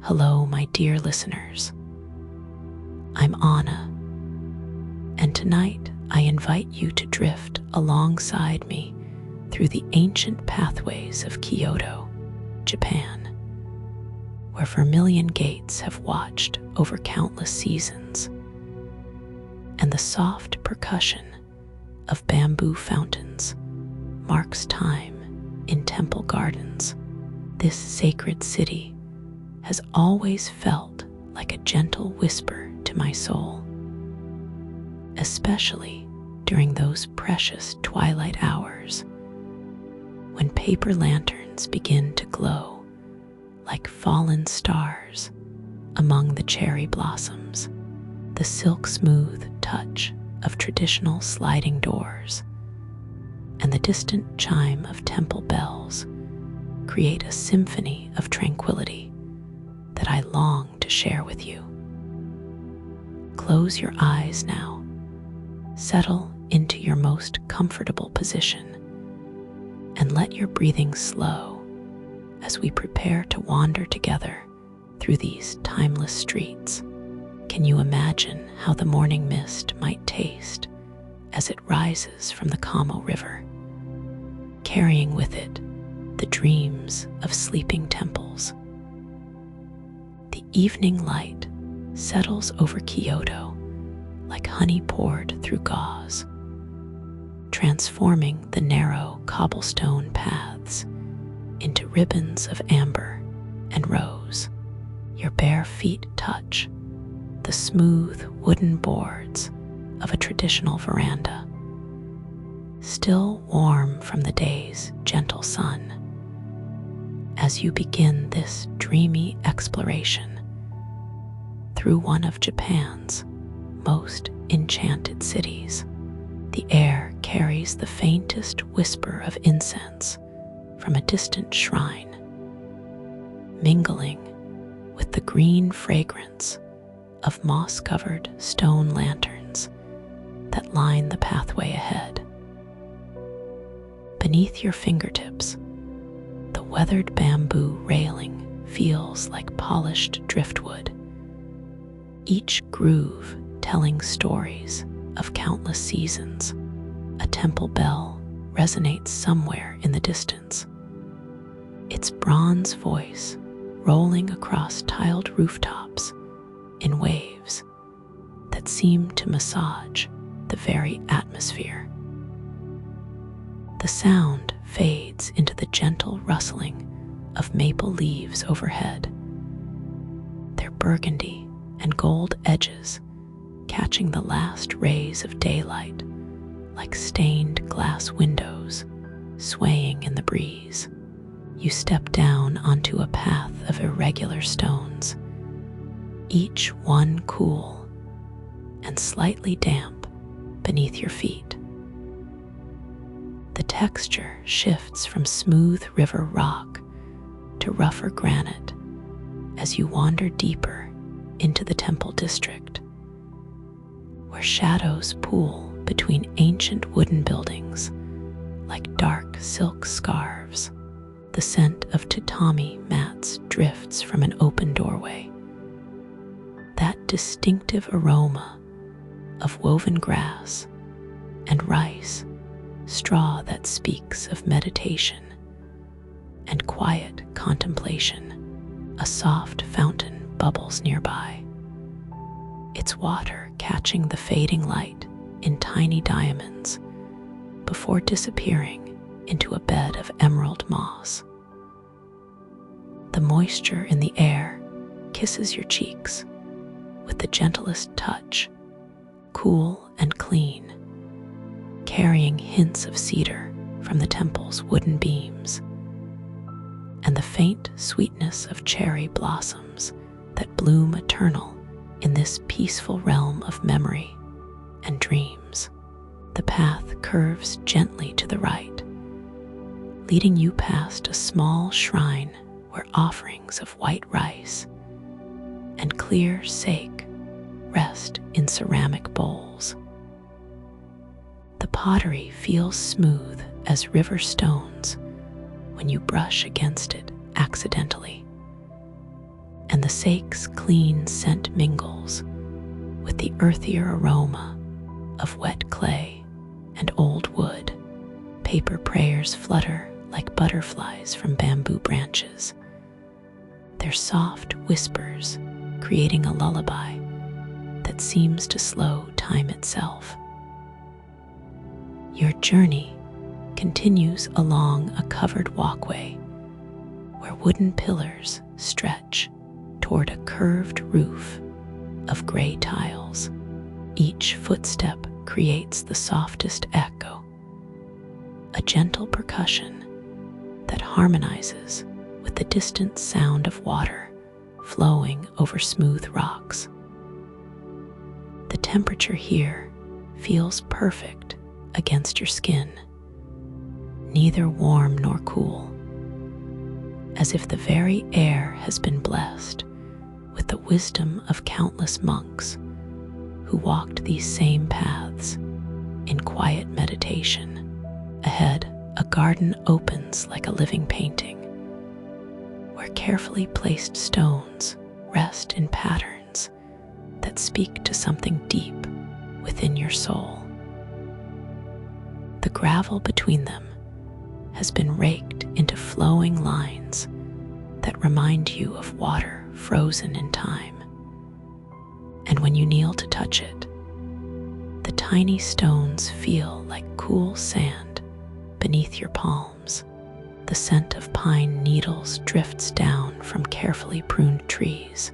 Hello, my dear listeners. I'm Anna, and tonight I invite you to drift alongside me through the ancient pathways of Kyoto, Japan, where vermilion gates have watched over countless seasons, and the soft percussion of bamboo fountains marks time in temple gardens. This sacred city has always felt like a gentle whisper to my soul, especially during those precious twilight hours when paper lanterns begin to glow like fallen stars among the cherry blossoms. The silk-smooth touch of traditional sliding doors and the distant chime of temple bells create a symphony of tranquility that I long to share with you. Close your eyes now, settle into your most comfortable position, and let your breathing slow as we prepare to wander together through these timeless streets. Can you imagine how the morning mist might taste as it rises from the Kamo River, carrying with it the dreams of sleeping temples? The evening light settles over Kyoto like honey poured through gauze, transforming the narrow cobblestone paths into ribbons of amber and rose. Your bare feet touch the smooth wooden boards of a traditional veranda, still warm from the day's gentle sun. As you begin this dreamy exploration through one of Japan's most enchanted cities, the air carries the faintest whisper of incense from a distant shrine, mingling with the green fragrance of moss-covered stone lanterns that line the pathway ahead. Beneath your fingertips, the weathered bamboo railing feels like polished driftwood, each groove telling stories of countless seasons. A temple bell resonates somewhere in the distance, its bronze voice rolling across tiled rooftops in waves that seem to massage the very atmosphere. The sound fades into the gentle rustling of maple leaves overhead, their burgundy and gold edges catching the last rays of daylight like stained glass windows swaying in the breeze. You step down onto a path of irregular stones, each one cool and slightly damp beneath your feet. The texture shifts from smooth river rock to rougher granite as you wander deeper into the temple district, where shadows pool between ancient wooden buildings like dark silk scarves. The scent of tatami mats drifts from an open doorway, that distinctive aroma of woven grass and rice straw that speaks of meditation and quiet contemplation. A soft fountain bubbles nearby, its water catching the fading light in tiny diamonds before disappearing into a bed of emerald moss. The moisture in the air kisses your cheeks with the gentlest touch, cool and clean, carrying hints of cedar from the temple's wooden beams, and the faint sweetness of cherry blossoms that bloom eternal in this peaceful realm of memory and dreams. The path curves gently to the right, leading you past a small shrine where offerings of white rice and clear sake rest in ceramic bowls. The pottery feels smooth as river stones when you brush against it accidentally, and the sake's clean scent mingles with the earthier aroma of wet clay and old wood. Paper prayers flutter like butterflies from bamboo branches, their soft whispers creating a lullaby that seems to slow time itself. Your journey continues along a covered walkway where wooden pillars stretch toward a curved roof of gray tiles. Each footstep creates the softest echo, a gentle percussion that harmonizes with the distant sound of water flowing over smooth rocks. The temperature here feels perfect against your skin, neither warm nor cool, as if the very air has been blessed with the wisdom of countless monks who walked these same paths in quiet meditation. Ahead, a garden opens like a living painting, where carefully placed stones rest in patterns that speak to something deep within your soul. The gravel between them has been raked into flowing lines that remind you of water frozen in time. And when you kneel to touch it, the tiny stones feel like cool sand beneath your palms. The scent of pine needles drifts down from carefully pruned trees,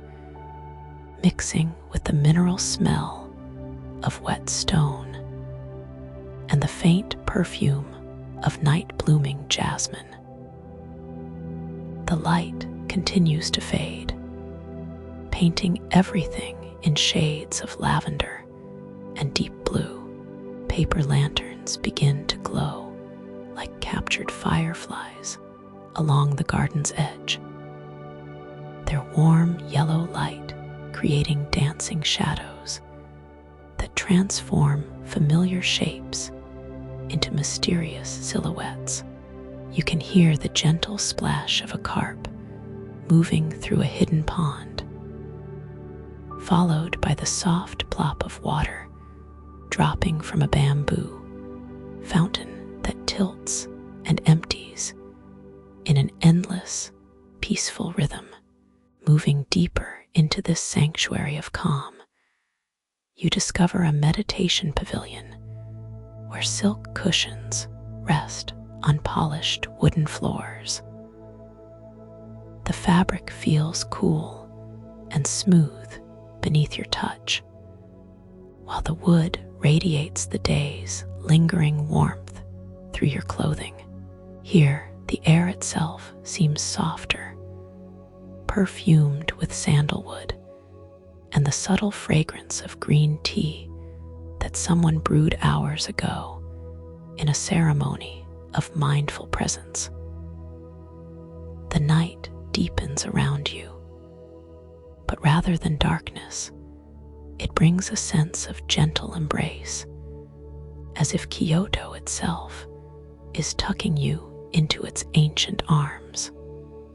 mixing with the mineral smell of wet stone and the faint perfume of night-blooming jasmine. The light continues to fade, painting everything in shades of lavender and deep blue. Paper lanterns begin to glow like captured fireflies along the garden's edge, their warm yellow light creating dancing shadows that transform familiar shapes into mysterious silhouettes. You can hear the gentle splash of a carp moving through a hidden pond, followed by the soft plop of water dropping from a bamboo fountain that tilts and empties in an endless, peaceful rhythm. Moving deeper into this sanctuary of calm, you discover a meditation pavilion where silk cushions rest on polished wooden floors. The fabric feels cool and smooth beneath your touch, while the wood radiates the day's lingering warmth through your clothing. Here, the air itself seems softer, perfumed with sandalwood and the subtle fragrance of green tea that someone brewed hours ago in a ceremony of mindful presence. The night deepens around you, but rather than darkness, it brings a sense of gentle embrace, as if Kyoto itself is tucking you into its ancient arms.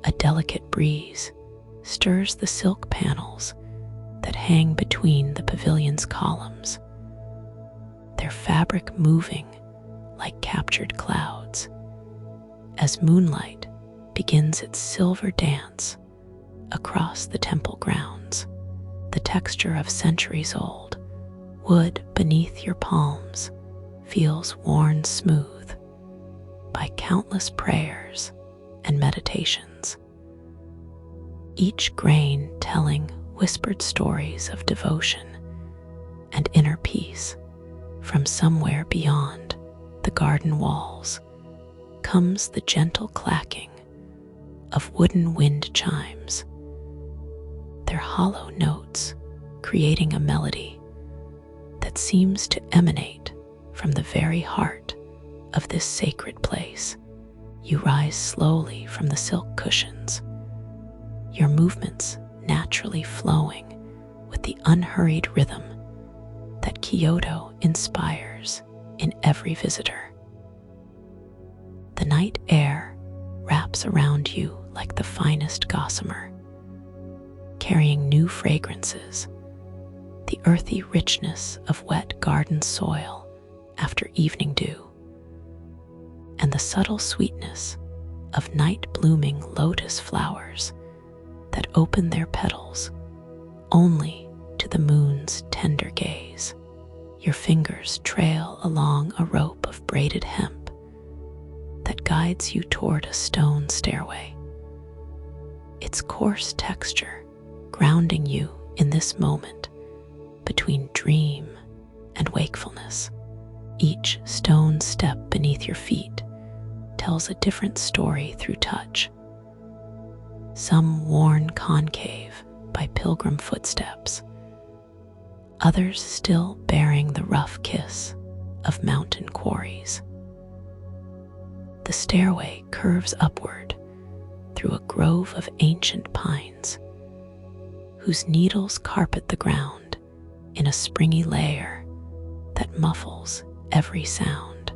A delicate breeze stirs the silk panels that hang between the pavilion's columns, their fabric moving like captured clouds as moonlight begins its silver dance across the temple grounds. The texture of centuries-old wood beneath your palms feels worn smooth by countless prayers and meditations, each grain telling whispered stories of devotion and inner peace. From somewhere beyond the garden walls comes the gentle clacking of wooden wind chimes, their hollow notes creating a melody that seems to emanate from the very heart of this sacred place. You rise slowly from the silk cushions, your movements naturally flowing with the unhurried rhythm that Kyoto inspires in every visitor. The night air wraps around you like the finest gossamer, carrying new fragrances, the earthy richness of wet garden soil after evening dew, and the subtle sweetness of night-blooming lotus flowers that open their petals only to the moon's tender gaze. Your fingers trail along a rope of braided hemp that guides you toward a stone stairway, its coarse texture grounding you in this moment between dream and wakefulness. Each stone step beneath your feet tells a different story through touch, some worn concave by pilgrim footsteps, others still bearing the rough kiss of mountain quarries. The stairway curves upward through a grove of ancient pines, whose needles carpet the ground in a springy layer that muffles every sound.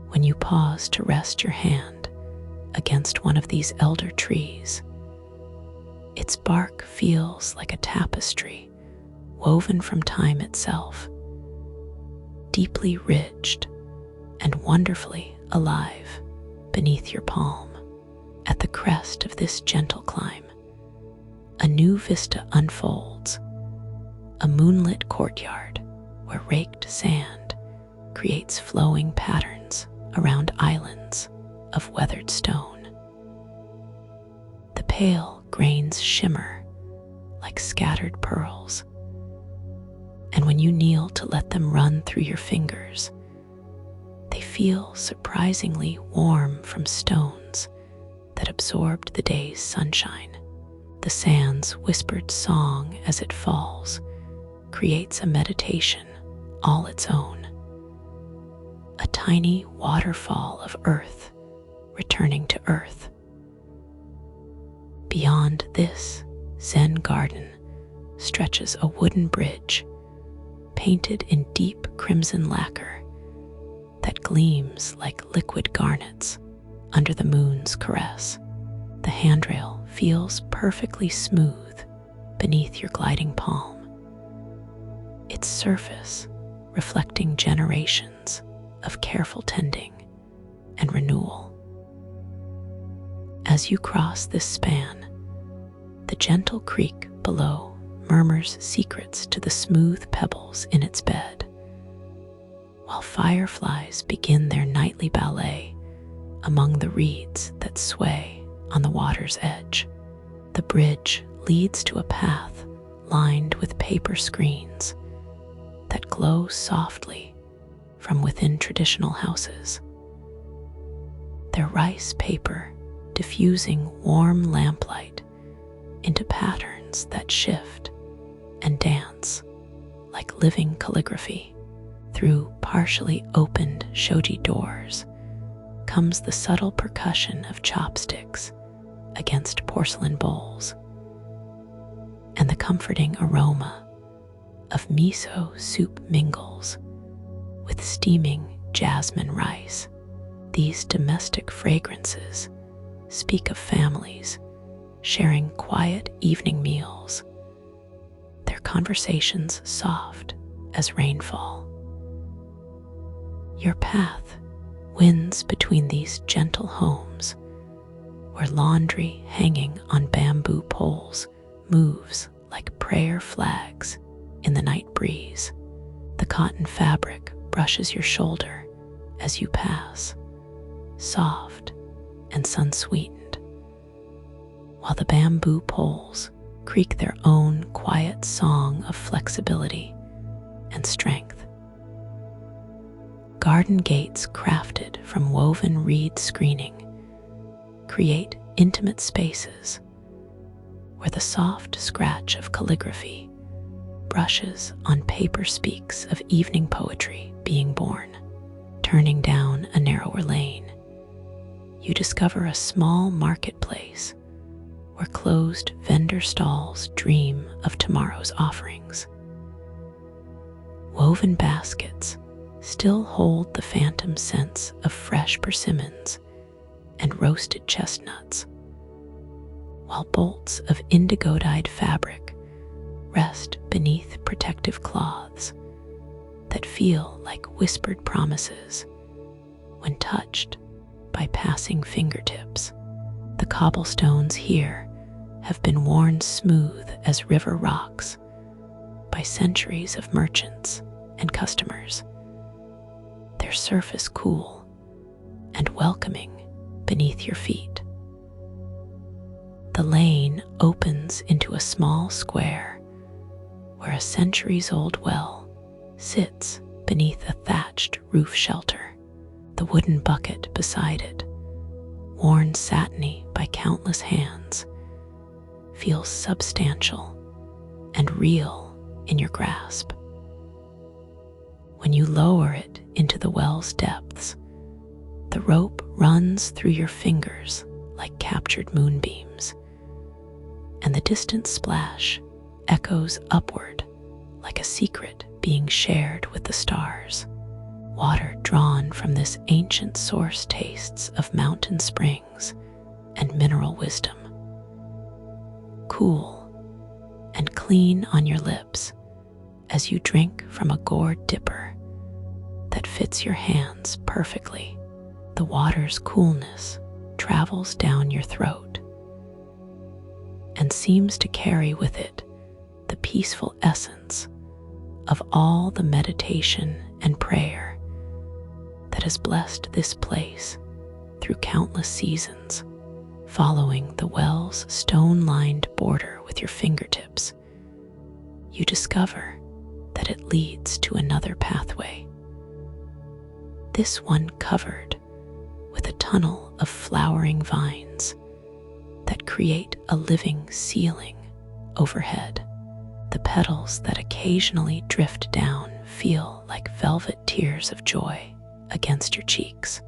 When you pause to rest your hand against one of these elder trees, its bark feels like a tapestry woven from time itself, deeply ridged and wonderfully alive beneath your palm. At the crest of this gentle climb, a new vista unfolds, a moonlit courtyard where raked sand creates flowing patterns around islands of weathered stone. The pale grains shimmer like scattered pearls, and when you kneel to let them run through your fingers, they feel surprisingly warm from stones that absorbed the day's sunshine. The sand's whispered song as it falls creates a meditation all its own, a tiny waterfall of earth returning to earth. Beyond this Zen garden stretches a wooden bridge painted in deep crimson lacquer that gleams like liquid garnets under the moon's caress. The handrail feels perfectly smooth beneath your gliding palm, its surface reflecting generations of careful tending and renewal. As you cross this span, the gentle creek below murmurs secrets to the smooth pebbles in its bed, while fireflies begin their nightly ballet among the reeds that sway on the water's edge. The bridge leads to a path lined with paper screens that glow softly from within traditional houses, their rice paper diffusing warm lamplight into patterns that shift and dance like living calligraphy. Through partially opened shoji doors comes the subtle percussion of chopsticks against porcelain bowls, and the comforting aroma of miso soup mingles with steaming jasmine rice. These domestic fragrances speak of families sharing quiet evening meals, their conversations soft as rainfall. Your path winds between these gentle homes where laundry hanging on bamboo poles moves like prayer flags in the night breeze. The cotton fabric brushes your shoulder as you pass, soft and sun-sweetened, while the bamboo poles creak their own quiet song of flexibility and strength. Garden gates crafted from woven reed screening create intimate spaces where the soft scratch of calligraphy brushes on paper speaks of evening poetry being born. Turning down a narrower lane, you discover a small marketplace where closed vendor stalls dream of tomorrow's offerings. Woven baskets still hold the phantom scents of fresh persimmons and roasted chestnuts, while bolts of indigo-dyed fabric rest beneath protective cloths that feel like whispered promises when touched by passing fingertips. The cobblestones here have been worn smooth as river rocks by centuries of merchants and customers, their surface cool and welcoming beneath your feet. The lane opens into a small square where a centuries-old well sits beneath a thatched roof shelter. The wooden bucket beside it, worn satiny by countless hands, feels substantial and real in your grasp. When you lower it into the well's depths, the rope runs through your fingers like captured moonbeams, and the distant splash echoes upward like a secret being shared with the stars. Water drawn from this ancient source tastes of mountain springs and mineral wisdom. Cool and clean on your lips as you drink from a gourd dipper that fits your hands perfectly. The water's coolness travels down your throat and seems to carry with it the peaceful essence of all the meditation and prayer that has blessed this place through countless seasons. Following the well's stone-lined border with your fingertips, you discover that it leads to another pathway. This one covered with a tunnel of flowering vines that create a living ceiling overhead. The petals that occasionally drift down feel like velvet tears of joy against your cheeks,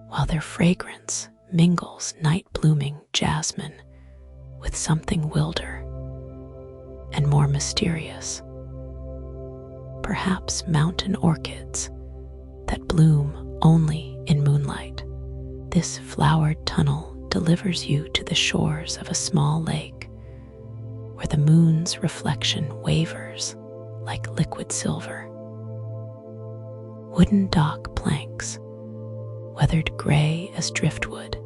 while their fragrance mingles night-blooming jasmine with something wilder and more mysterious, perhaps mountain orchids that bloom only in moonlight. This flowered tunnel delivers you to the shores of a small lake where the moon's reflection wavers like liquid silver. Wooden dock planks, weathered gray as driftwood,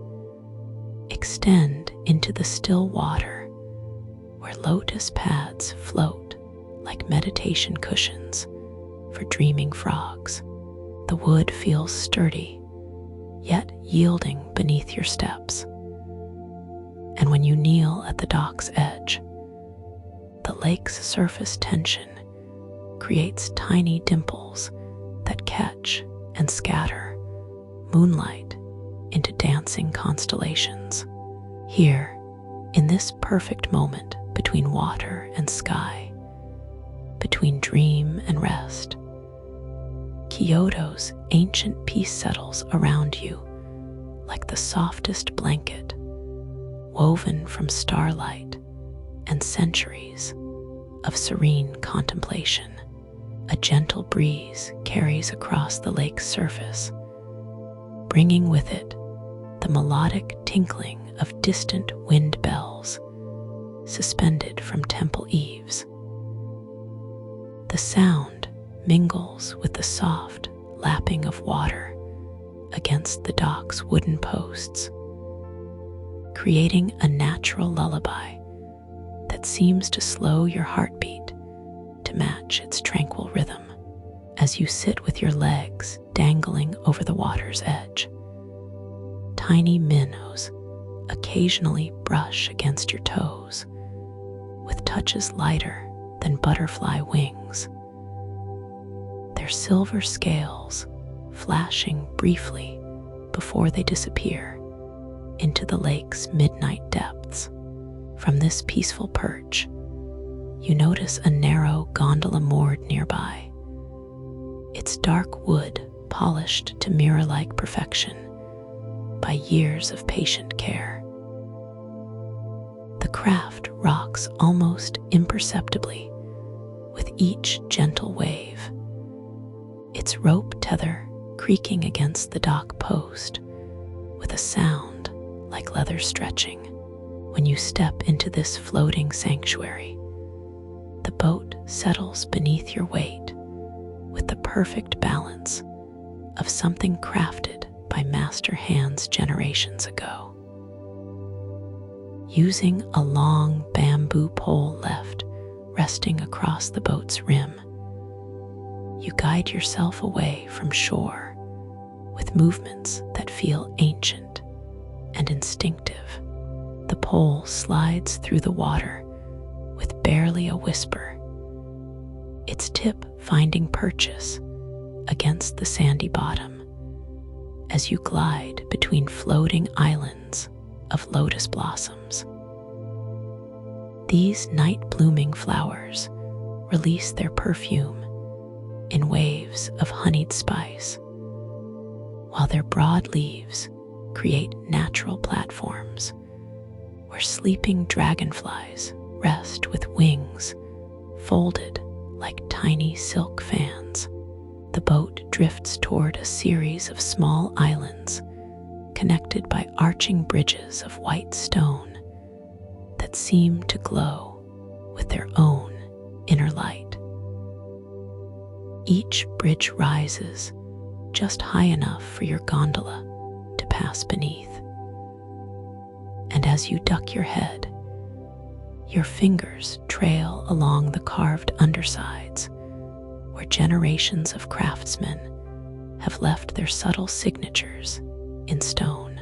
extend into the still water where lotus pads float like meditation cushions for dreaming frogs. The wood feels sturdy, yet yielding beneath your steps. And when you kneel at the dock's edge, the lake's surface tension creates tiny dimples that catch and scatter moonlight into dancing constellations. Here, in this perfect moment between water and sky, between dream and rest, Kyoto's ancient peace settles around you like the softest blanket, woven from starlight and centuries of serene contemplation. A gentle breeze carries across the lake's surface, bringing with it the melodic tinkling of distant wind bells suspended from temple eaves. The sound mingles with the soft lapping of water against the dock's wooden posts, creating a natural lullaby that seems to slow your heartbeat to match its tranquil rhythm. As you sit with your legs dangling over the water's edge, tiny minnows occasionally brush against your toes with touches lighter than butterfly wings, their silver scales flashing briefly before they disappear into the lake's midnight depths. From this peaceful perch, you notice a narrow gondola moored nearby, its dark wood polished to mirror-like perfection by years of patient care. The craft rocks almost imperceptibly with each gentle wave, its rope tether creaking against the dock post with a sound like leather stretching. When you step into this floating sanctuary, the boat settles beneath your weight with the perfect balance of something crafted by master hands generations ago. Using a long bamboo pole left resting across the boat's rim, you guide yourself away from shore with movements that feel ancient and instinctive. The pole slides through the water with barely a whisper, its tip finding purchase against the sandy bottom as you glide between floating islands of lotus blossoms. These night-blooming flowers release their perfume in waves of honeyed spice, while their broad leaves create natural platforms where sleeping dragonflies rest with wings folded like tiny silk fans. The boat drifts toward a series of small islands connected by arching bridges of white stone that seem to glow with their own inner light. Each bridge rises just high enough for your gondola to pass beneath. And as you duck your head, your fingers trail along the carved undersides where generations of craftsmen have left their subtle signatures in stone.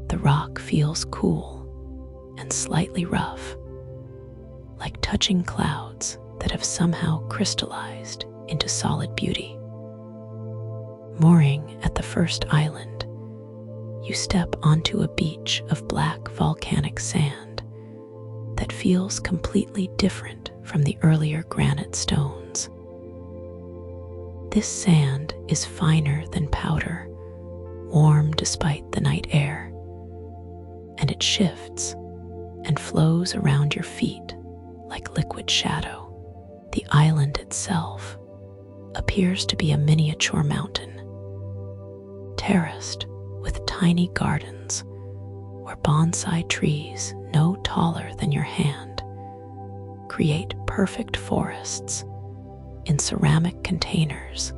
The rock feels cool and slightly rough, like touching clouds that have somehow crystallized into solid beauty. Mooring at the first island, you step onto a beach of black volcanic sand that feels completely different from the earlier granite stones. This sand is finer than powder, warm despite the night air, and it shifts and flows around your feet like liquid shadow. The island itself appears to be a miniature mountain, terraced with tiny gardens where bonsai trees no taller than your hand create perfect forests in ceramic containers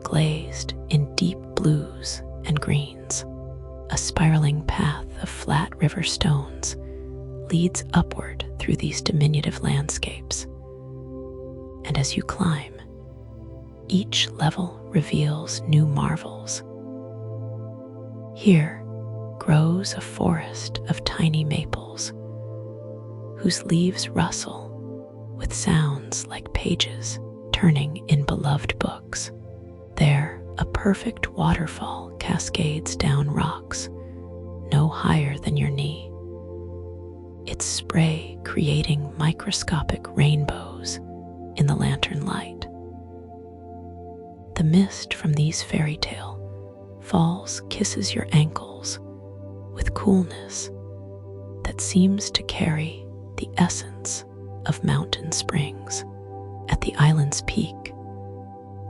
glazed in deep blues and greens. A spiraling path of flat river stones leads upward through these diminutive landscapes, and as you climb, each level reveals new marvels. Here grows a forest of tiny maples whose leaves rustle with sounds like pages turning in beloved books. There, a perfect waterfall cascades down rocks no higher than your knee, its spray creating microscopic rainbows in the lantern light. The mist from these fairy tale falls kisses your ankles with coolness that seems to carry the essence of mountain springs. At the island's peak,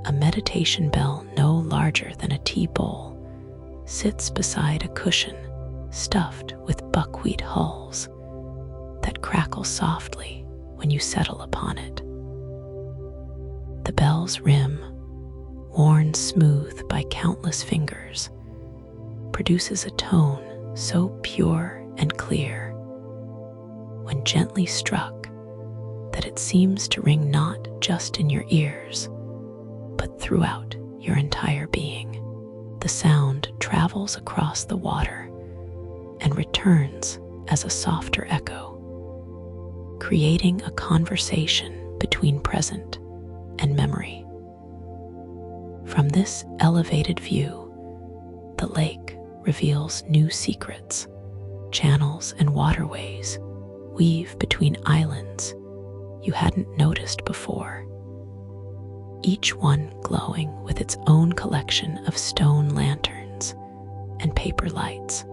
a meditation bell no larger than a tea bowl sits beside a cushion stuffed with buckwheat hulls that crackle softly when you settle upon it. The bell's rim, worn smooth by countless fingers, produces a tone so pure and clear when gently struck that it seems to ring not just in your ears, but throughout your entire being. The sound travels across the water and returns as a softer echo, creating a conversation between present and memory. From this elevated view, the lake reveals new secrets. Channels and waterways weave between islands you hadn't noticed before, each one glowing with its own collection of stone lanterns and paper lights.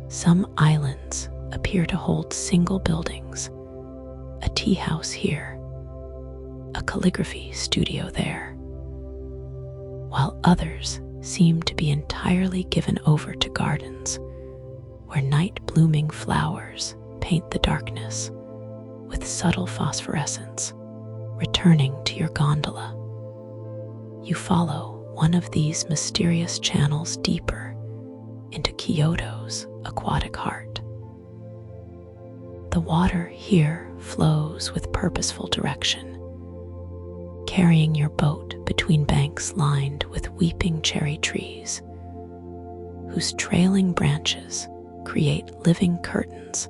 Some islands appear to hold single buildings, a tea house here, a calligraphy studio there, while others seem to be entirely given over to gardens where night-blooming flowers paint the darkness with subtle phosphorescence. Returning to your gondola, you follow one of these mysterious channels deeper into Kyoto's aquatic heart. The water here flows with purposeful direction, carrying your boat between banks lined with weeping cherry trees, whose trailing branches create living curtains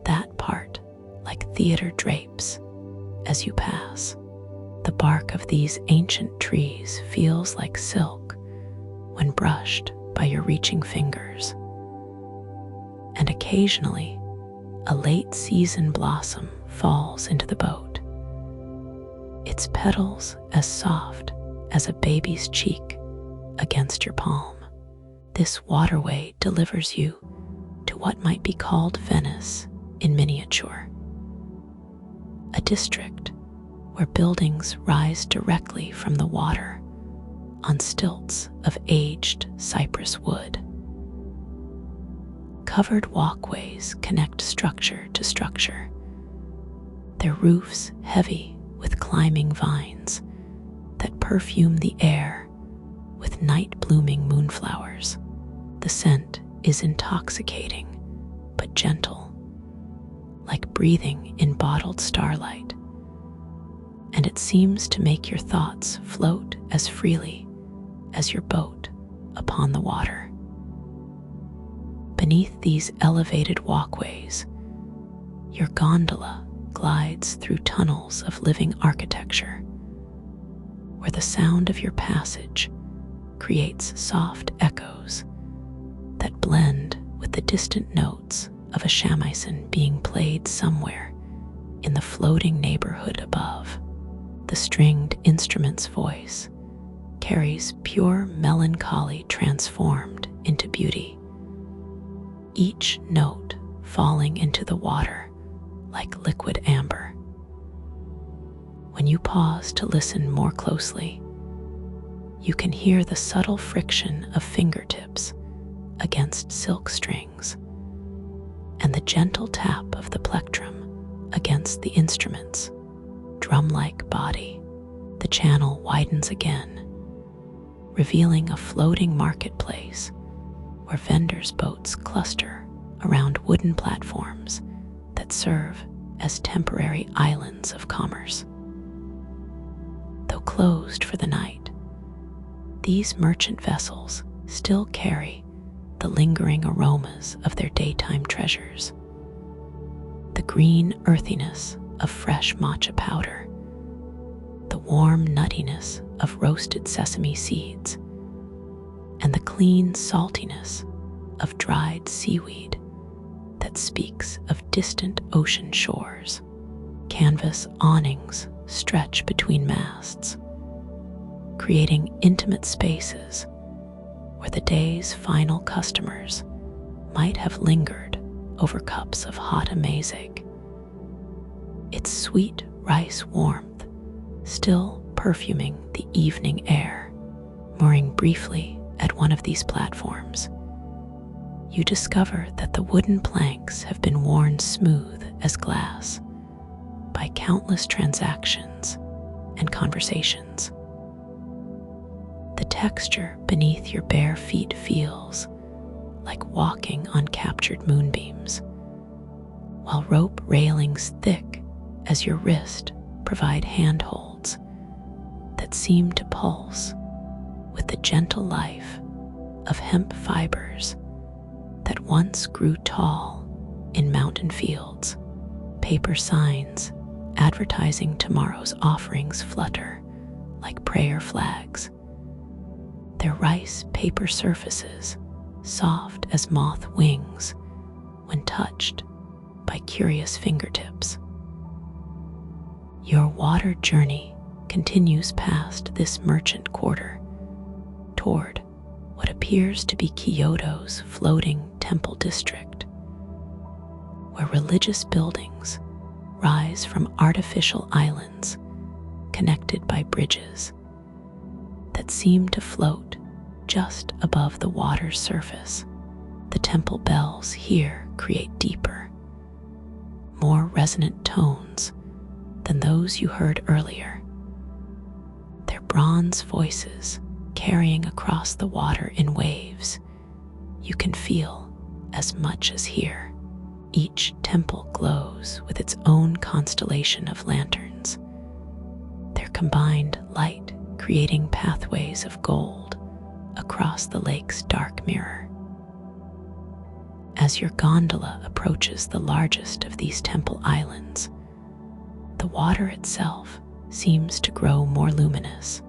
that part like theater drapes as you pass. The bark of these ancient trees feels like silk when brushed by your reaching fingers. And occasionally, a late-season blossom falls into the boat, its petals as soft as a baby's cheek against your palm. This waterway delivers you to what might be called Venice in miniature, a district where buildings rise directly from the water on stilts of aged cypress wood. Covered walkways connect structure to structure, their roofs heavy with climbing vines that perfume the air with night-blooming moonflowers. The scent is intoxicating but gentle, like breathing in bottled starlight, and it seems to make your thoughts float as freely as your boat upon the water. Beneath these elevated walkways, your gondola glides through tunnels of living architecture, where the sound of your passage creates soft echoes that blend with the distant notes of a shamisen being played somewhere in the floating neighborhood above. The stringed instrument's voice carries pure melancholy transformed into beauty, each note falling into the water like liquid amber. When you pause to listen more closely, you can hear the subtle friction of fingertips against silk strings and the gentle tap of the plectrum against the instrument's drum-like body. The channel widens again, revealing a floating marketplace where vendors' boats cluster around wooden platforms that serve as temporary islands of commerce. Though closed for the night, these merchant vessels still carry the lingering aromas of their daytime treasures. The green earthiness of fresh matcha powder, the warm nuttiness of roasted sesame seeds, and the clean saltiness of dried seaweed that speaks of distant ocean shores. Canvas awnings stretch between masts, creating intimate spaces where the day's final customers might have lingered over cups of hot amazig, its sweet rice warmth still perfuming the evening air. Mooring briefly at one of these platforms, you discover that the wooden planks have been worn smooth as glass by countless transactions and conversations. The texture beneath your bare feet feels like walking on captured moonbeams, while rope railings thick as your wrist provide handholds that seem to pulse with the gentle life of hemp fibers that once grew tall in mountain fields. Paper signs advertising tomorrow's offerings flutter like prayer flags, their rice paper surfaces soft as moth wings when touched by curious fingertips. Your water journey continues past this merchant quarter toward what appears to be Kyoto's floating temple district, where religious buildings rise from artificial islands connected by bridges that seem to float just above the water's surface. The temple bells here create deeper, more resonant tones than those you heard earlier. Their bronze voices carrying across the water in waves you can feel as much as hear. Each temple glows with its own constellation of lanterns, their combined light creating pathways of gold across the lake's dark mirror. As your gondola approaches the largest of these temple islands, the water itself seems to grow more luminous,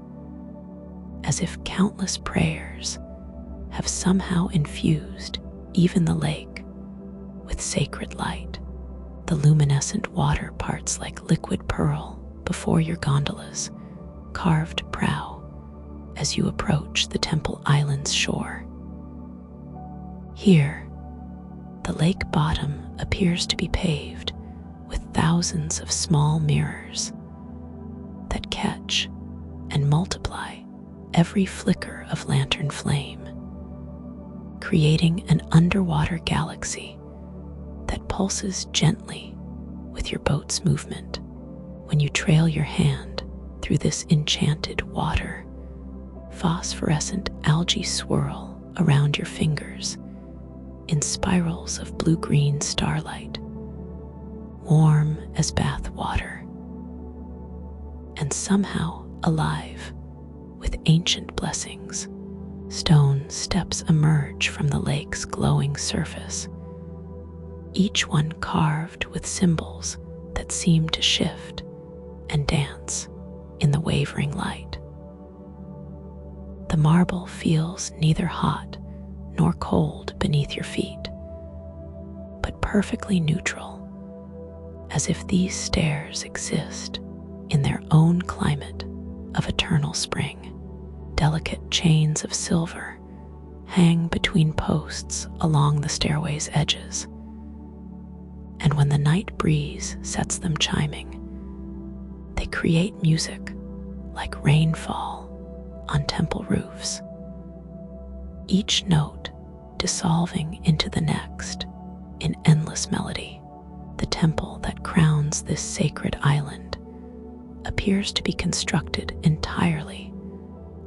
as if countless prayers have somehow infused even the lake with sacred light. The luminescent water parts like liquid pearl before your gondola's carved prow as you approach the temple island's shore. Here, the lake bottom appears to be paved with thousands of small mirrors that catch and multiply every flicker of lantern flame, creating an underwater galaxy that pulses gently with your boat's movement. When you trail your hand through this enchanted water, phosphorescent algae swirl around your fingers in spirals of blue-green starlight, warm as bath water, and somehow alive with ancient blessings. Stone steps emerge from the lake's glowing surface, each one carved with symbols that seem to shift and dance in the wavering light. The marble feels neither hot nor cold beneath your feet, but perfectly neutral, as if these stairs exist in their own climate of eternal spring. Delicate chains of silver hang between posts along the stairway's edges, and when the night breeze sets them chiming, they create music like rainfall on temple roofs, each note dissolving into the next in endless melody. The temple that crowns this sacred island appears to be constructed entirely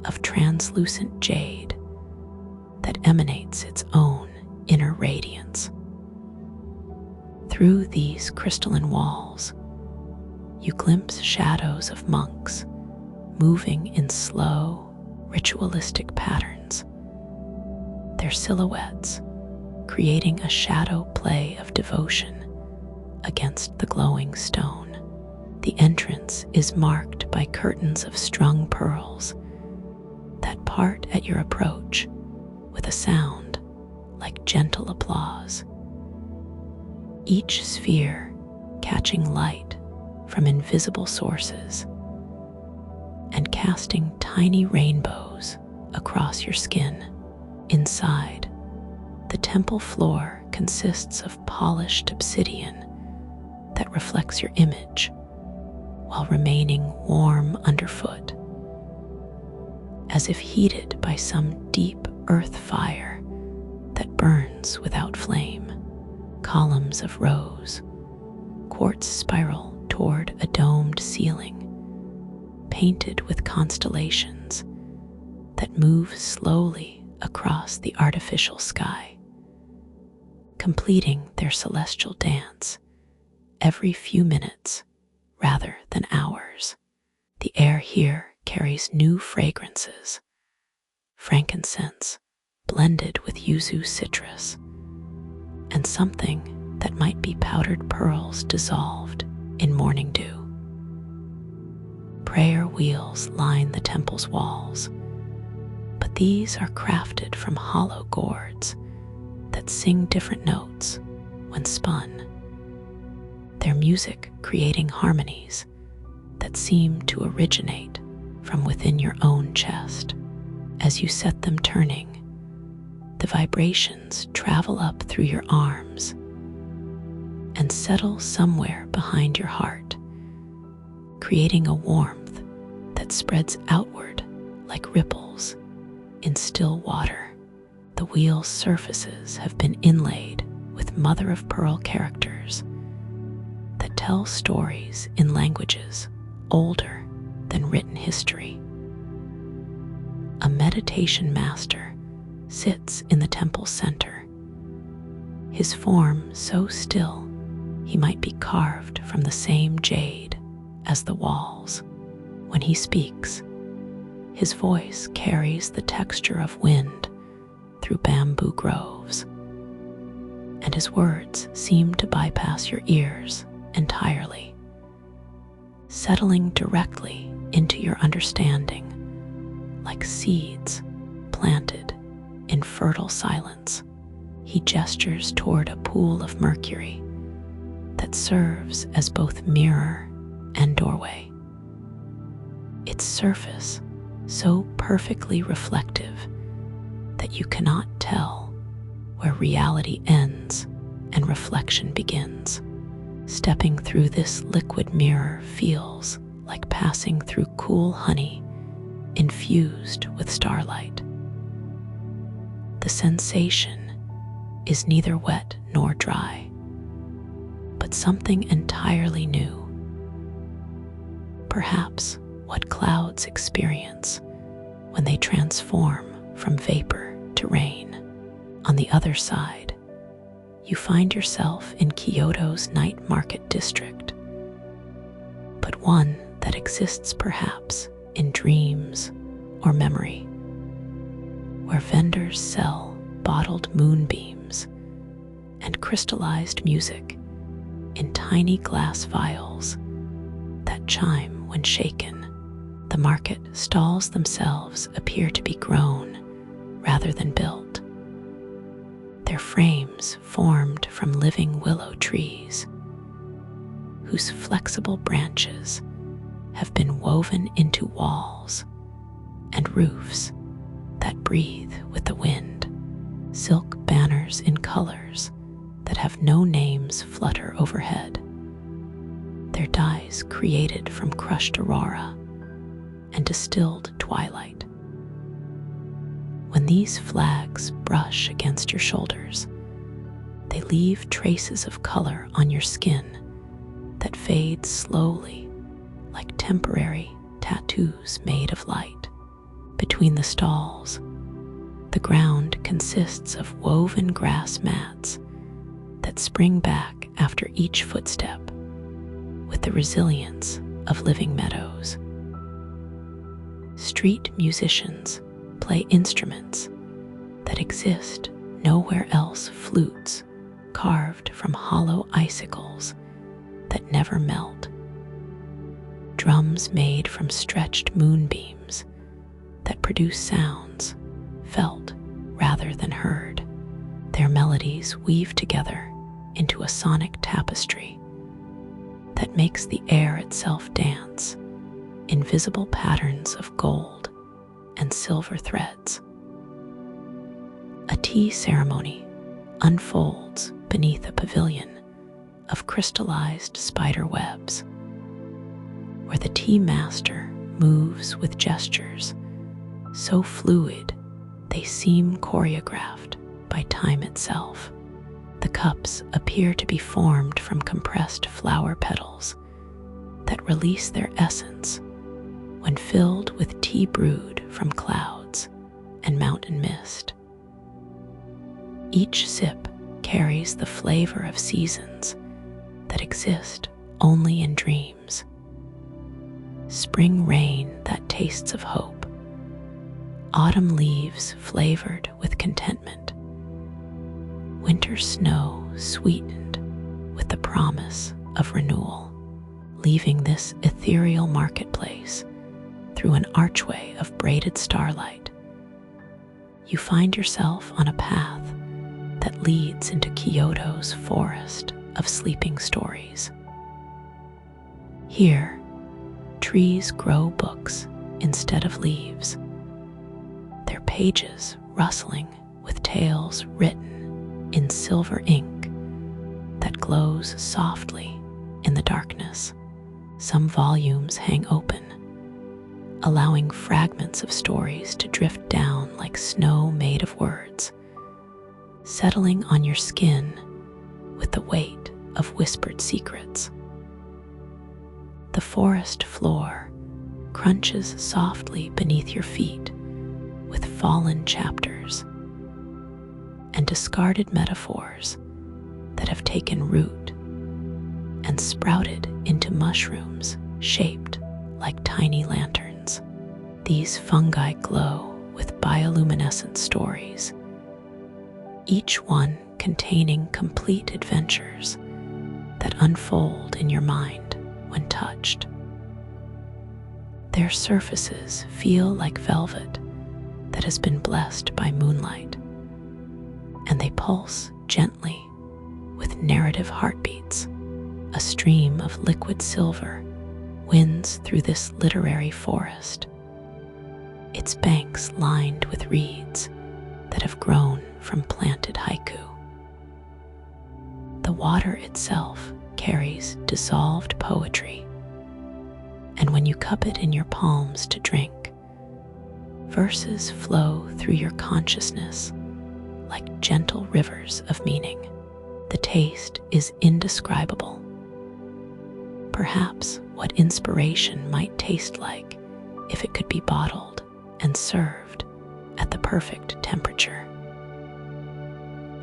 of translucent jade that emanates its own inner radiance. Through these crystalline walls, you glimpse shadows of monks moving in slow, ritualistic patterns, their silhouettes creating a shadow play of devotion against the glowing stone. The entrance is marked by curtains of strung pearls that part at your approach with a sound like gentle applause, each sphere catching light from invisible sources and casting tiny rainbows across your skin. Inside, the temple floor consists of polished obsidian that reflects your image while remaining warm underfoot, as if heated by some deep earth fire that burns without flame. Columns of rose quartz spiral toward a domed ceiling, painted with constellations that move slowly across the artificial sky, completing their celestial dance every few minutes rather than hours. The air here carries new fragrances, frankincense blended with yuzu citrus, and something that might be powdered pearls dissolved in morning dew. Prayer wheels line the temple's walls, but these are crafted from hollow gourds that sing different notes when spun, their music creating harmonies that seem to originate from within your own chest. As you set them turning, the vibrations travel up through your arms and settle somewhere behind your heart, creating a warmth that spreads outward like ripples in still water. The wheel's surfaces have been inlaid with mother-of-pearl characters that tell stories in languages older than written history. A meditation master sits in the temple's center, his form so still he might be carved from the same jade as the walls. When he speaks, his voice carries the texture of wind through bamboo groves, and his words seem to bypass your ears entirely, settling directly into your understanding like seeds planted in fertile silence. He gestures toward a pool of mercury that serves as both mirror and doorway. Its surface so perfectly reflective that you cannot tell where reality ends and reflection begins. Stepping through this liquid mirror feels like passing through cool honey infused with starlight. The sensation is neither wet nor dry, but something entirely new. Perhaps what clouds experience when they transform from vapor to rain. On the other side, you find yourself in Kyoto's night market district, but one that exists perhaps in dreams or memory, where vendors sell bottled moonbeams and crystallized music in tiny glass vials that chime when shaken. The market stalls themselves appear to be grown rather than built, their frames formed from living willow trees whose flexible branches have been woven into walls and roofs that breathe with the wind. Silk banners in colors that have no names flutter overhead, their dyes created from crushed aurora and distilled twilight. When these flags brush against your shoulders, they leave traces of color on your skin that fade slowly like temporary tattoos made of light. Between the stalls, the ground consists of woven grass mats that spring back after each footstep with the resilience of living meadows. Street musicians play instruments that exist nowhere else, flutes carved from hollow icicles that never melt, drums made from stretched moonbeams that produce sounds felt rather than heard. Their melodies weave together into a sonic tapestry that makes the air itself dance in visible patterns of gold and silver threads. A tea ceremony unfolds beneath a pavilion of crystallized spider webs, where the tea master moves with gestures so fluid they seem choreographed by time itself. The cups appear to be formed from compressed flower petals that release their essence when filled with tea brewed from clouds and mountain mist. Each sip carries the flavor of seasons that exist only in dreams. Spring rain that tastes of hope, autumn leaves flavored with contentment, winter snow sweetened with the promise of renewal. Leaving this ethereal marketplace through an archway of braided starlight, you find yourself on a path that leads into Kyoto's forest of sleeping stories. Here, trees grow books instead of leaves, their pages rustling with tales written in silver ink that glows softly in the darkness. Some volumes hang open, allowing fragments of stories to drift down like snow made of words. settling on your skin with the weight of whispered secrets. The forest floor crunches softly beneath your feet with fallen chapters and discarded metaphors that have taken root and sprouted into mushrooms shaped like tiny lanterns. These fungi glow with bioluminescent stories, each one containing complete adventures that unfold in your mind when touched. Their surfaces feel like velvet that has been blessed by moonlight, and they pulse gently with narrative heartbeats. A stream of liquid silver winds through this literary forest, its banks lined with reeds that have grown from planted haiku. The water itself carries dissolved poetry, and when you cup it in your palms to drink, verses flow through your consciousness like gentle rivers of meaning. The taste is indescribable. Perhaps what inspiration might taste like if it could be bottled and served at the perfect temperature.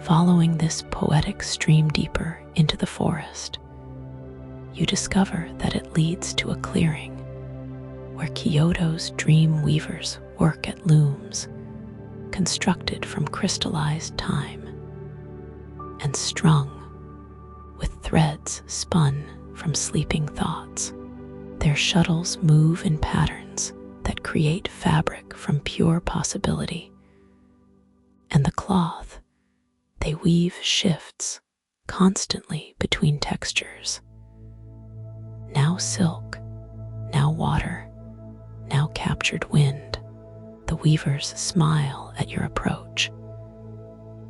Following this poetic stream deeper into the forest, you discover that it leads to a clearing where Kyoto's dream weavers work at looms constructed from crystallized time and strung with threads spun from sleeping thoughts. Their shuttles move in patterns that create fabric from pure possibility, and the cloth they weave shifts constantly between textures. Now silk, now water, now captured wind. The weavers smile at your approach,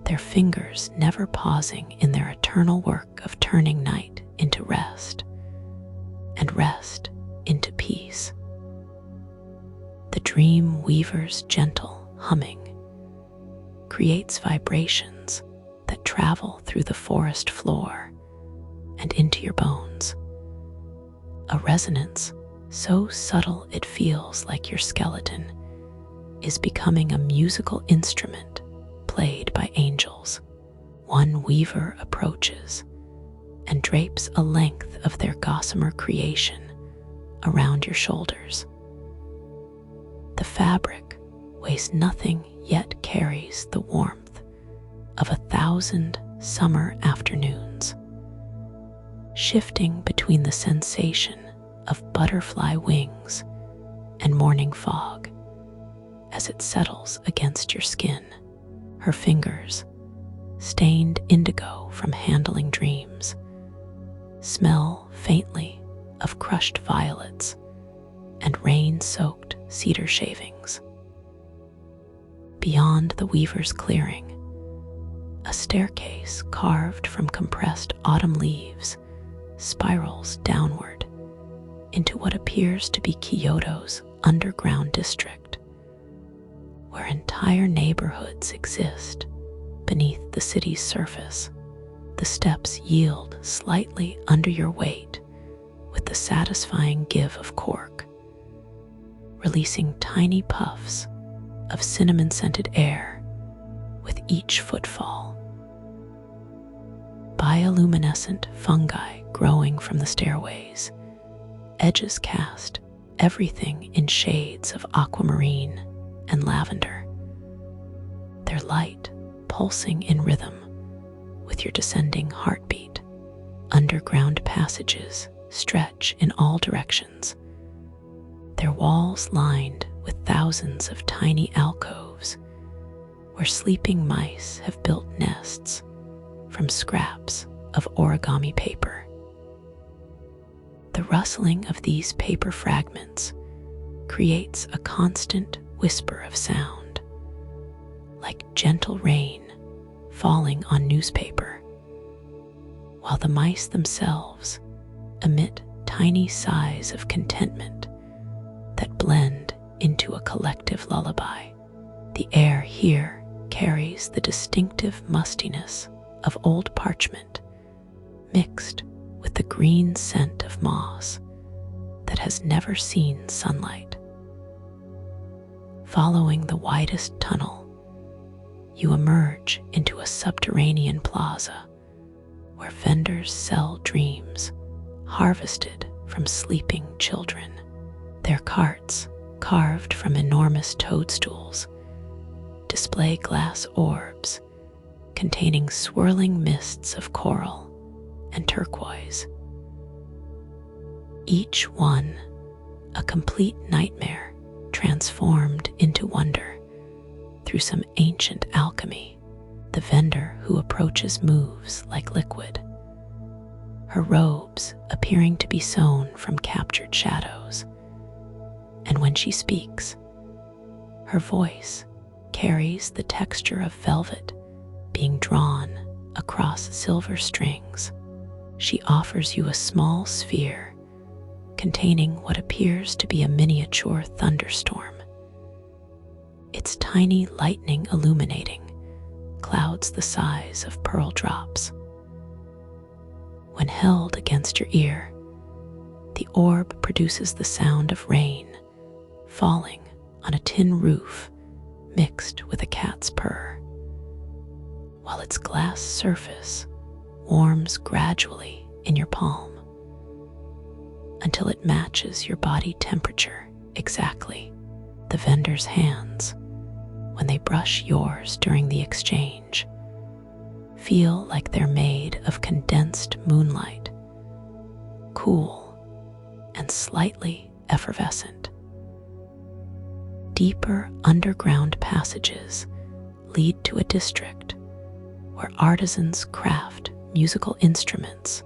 their fingers never pausing in their eternal work of turning night into rest and rest into peace. The dream weaver's gentle humming creates vibrations that travel through the forest floor and into your bones, a resonance so subtle it feels like your skeleton is becoming a musical instrument played by angels. One weaver approaches and drapes a length of their gossamer creation around your shoulders. The fabric weighs nothing yet carries the warmth of 1,000 summer afternoons, shifting between the sensation of butterfly wings and morning fog as it settles against your skin. Her fingers, stained indigo from handling dreams, smell faintly of crushed violets and rain-soaked cedar shavings. Beyond the weaver's clearing, a staircase carved from compressed autumn leaves spirals downward into what appears to be Kyoto's underground district, where entire neighborhoods exist beneath the city's surface. The steps yield slightly under your weight with the satisfying give of cork, releasing tiny puffs of cinnamon-scented air with each footfall. Bioluminescent fungi growing from the stairways, edges cast everything in shades of aquamarine and lavender, their light pulsing in rhythm with your descending heartbeat. Underground passages stretch in all directions, their walls lined with thousands of tiny alcoves where sleeping mice have built nests from scraps of origami paper. The rustling of these paper fragments creates a constant whisper of sound, like gentle rain falling on newspaper, while the mice themselves emit tiny sighs of contentment that blend into a collective lullaby. The air here carries the distinctive mustiness of old parchment mixed with the green scent of moss that has never seen sunlight. Following the widest tunnel, you emerge into a subterranean plaza where vendors sell dreams harvested from sleeping children. Their carts, carved from enormous toadstools, display glass orbs containing swirling mists of coral and turquoise. Each one a complete nightmare transformed into wonder through some ancient alchemy. The vendor who approaches moves like liquid, her robes appearing to be sewn from captured shadows. And when she speaks, her voice carries the texture of velvet being drawn across silver strings. She offers you a small sphere containing what appears to be a miniature thunderstorm. Its tiny lightning illuminating clouds the size of pearl drops. When held against your ear, the orb produces the sound of rain falling on a tin roof mixed with a cat's purr, while its glass surface warms gradually in your palm until it matches your body temperature exactly. The vendor's hands, when they brush yours during the exchange, feel like they're made of condensed moonlight, cool and slightly effervescent. Deeper underground passages lead to a district where artisans craft musical instruments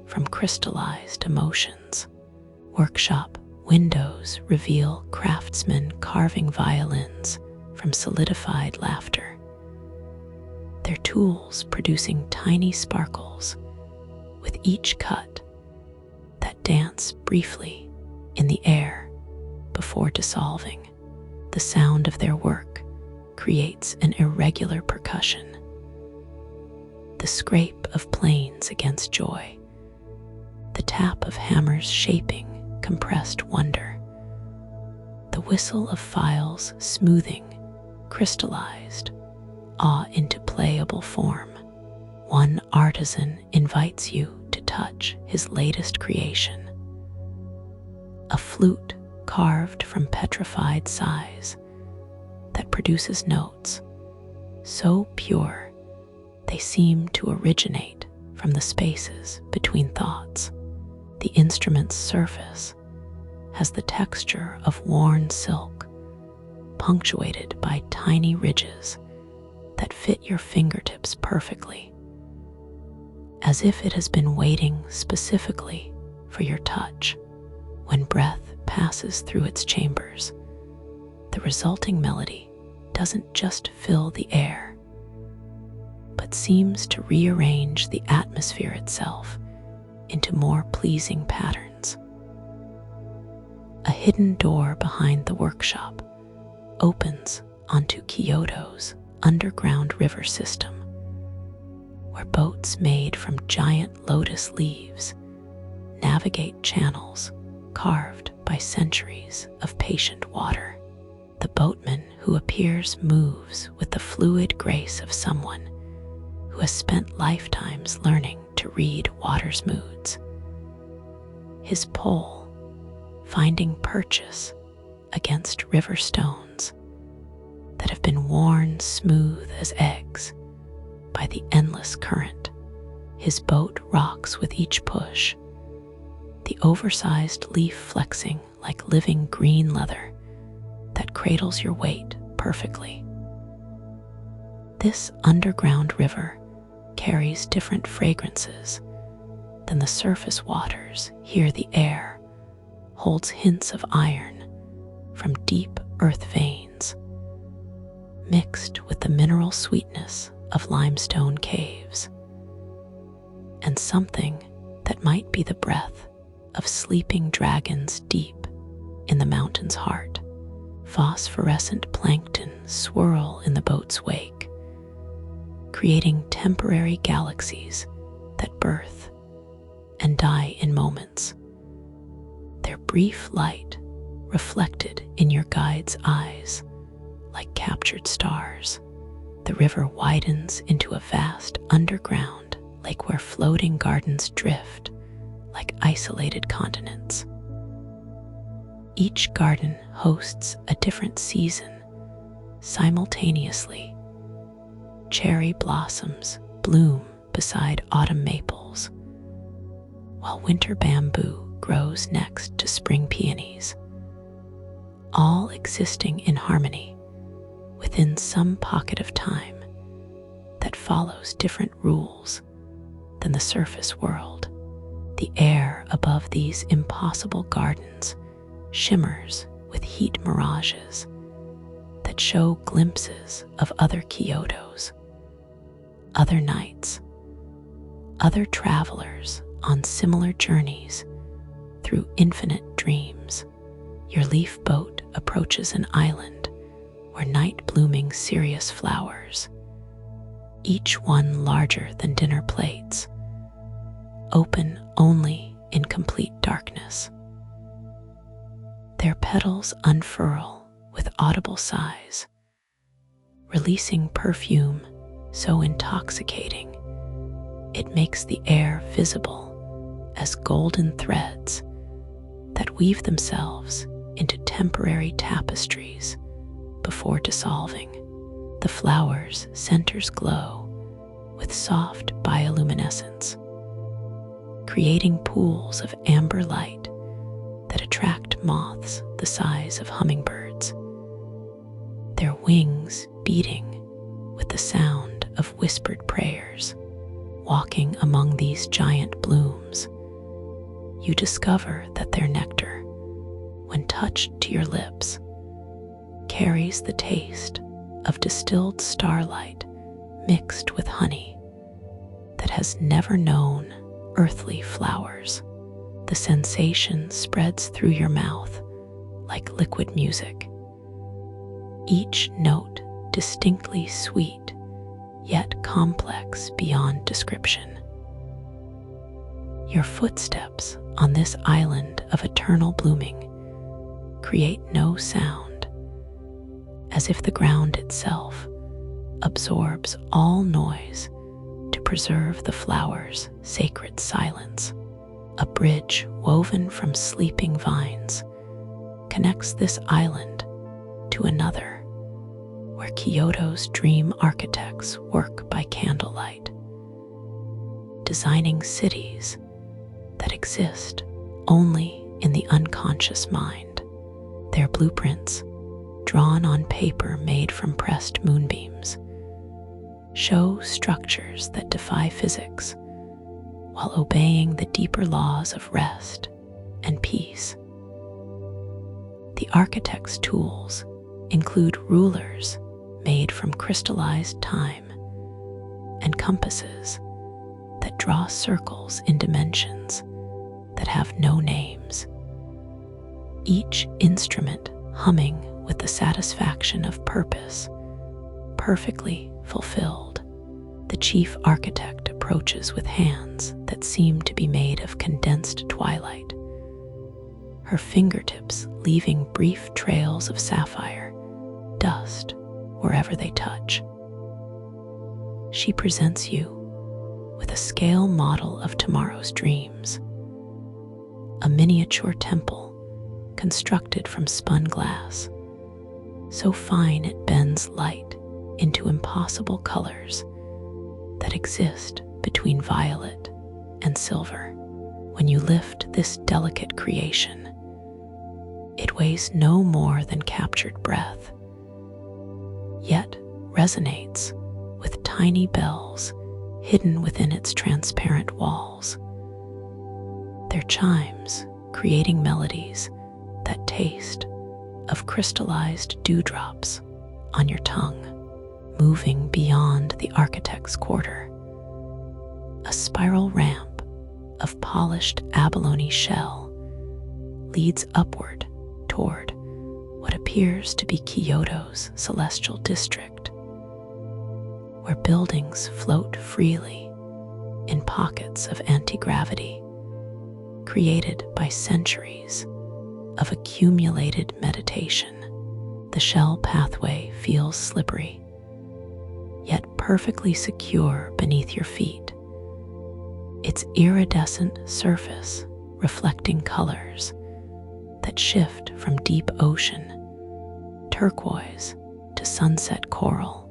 from crystallized emotions. Workshop windows reveal craftsmen carving violins from solidified laughter, their tools producing tiny sparkles with each cut that dance briefly in the air before dissolving. The sound of their work creates an irregular percussion, the scrape of planes against joy, the tap of hammers shaping compressed wonder, the whistle of files smoothing crystallized awe into playable form. One artisan invites you to touch his latest creation, a flute carved from petrified size that produces notes so pure they seem to originate from the spaces between thoughts. The instrument's surface has the texture of worn silk, punctuated by tiny ridges that fit your fingertips perfectly, as if it has been waiting specifically for your touch. When breath passes through its chambers, the resulting melody doesn't just fill the air, but seems to rearrange the atmosphere itself into more pleasing patterns. A hidden door behind the workshop opens onto Kyoto's underground river system, where boats made from giant lotus leaves navigate channels carved by centuries of patient water. The boatman who appears moves with the fluid grace of someone who has spent lifetimes learning to read water's moods. His pole, finding purchase against river stones that have been worn smooth as eggs by the endless current. His boat rocks with each push, the oversized leaf flexing like living green leather that cradles your weight perfectly. This underground river carries different fragrances than the surface waters. Here the air holds hints of iron from deep earth veins, mixed with the mineral sweetness of limestone caves, and something that might be the breath of sleeping dragons deep in the mountain's heart. Phosphorescent plankton swirl in the boat's wake, creating temporary galaxies that birth and die in moments. Their brief light reflected in your guide's eyes like captured stars. The river widens into a vast underground lake where floating gardens drift like isolated continents. Each garden hosts a different season simultaneously. Cherry blossoms bloom beside autumn maples, while winter bamboo grows next to spring peonies, all existing in harmony within some pocket of time that follows different rules than the surface world. The air above these impossible gardens shimmers with heat mirages that show glimpses of other Kyotos, other nights, other travelers on similar journeys through infinite dreams. Your leaf boat approaches an island where night-blooming cereus flowers, each one larger than dinner plates, open only in complete darkness. Their petals unfurl with audible sighs, releasing perfume so intoxicating it makes the air visible as golden threads that weave themselves into temporary tapestries before dissolving. The flowers' centers glow with soft bioluminescence, creating pools of amber light that attract moths the size of hummingbirds, their wings beating with the sound of whispered prayers. Walking among these giant blooms, you discover that their nectar, when touched to your lips, carries the taste of distilled starlight mixed with honey that has never known earthly flowers. The sensation spreads through your mouth like liquid music, each note distinctly sweet yet complex beyond description. Your footsteps on this island of eternal blooming create no sound, as if the ground itself absorbs all noise to preserve the flowers' sacred silence. A bridge woven from sleeping vines connects this island to another, where Kyoto's dream architects work by candlelight, designing cities that exist only in the unconscious mind. Their blueprints, drawn on paper made from pressed moonbeams, show structures that defy physics while obeying the deeper laws of rest and peace. The architect's tools include rulers made from crystallized time and compasses that draw circles in dimensions that have no names, each instrument humming with the satisfaction of purpose, perfectly fulfilled. The chief architect approaches with hands that seem to be made of condensed twilight, her fingertips leaving brief trails of sapphire dust wherever they touch. She presents you with a scale model of tomorrow's dreams, a miniature temple constructed from spun glass, so fine it bends light into impossible colors that exist between violet and silver. When you lift this delicate creation, it weighs no more than captured breath, yet resonates with tiny bells hidden within its transparent walls, their chimes creating melodies that taste of crystallized dewdrops on your tongue. Moving beyond the architect's quarter, a spiral ramp of polished abalone shell leads upward toward what appears to be Kyoto's celestial district, where buildings float freely in pockets of anti-gravity created by centuries of accumulated meditation. The shell pathway feels slippery, yet perfectly secure beneath your feet, its iridescent surface reflecting colors that shift from deep ocean, turquoise, to sunset coral.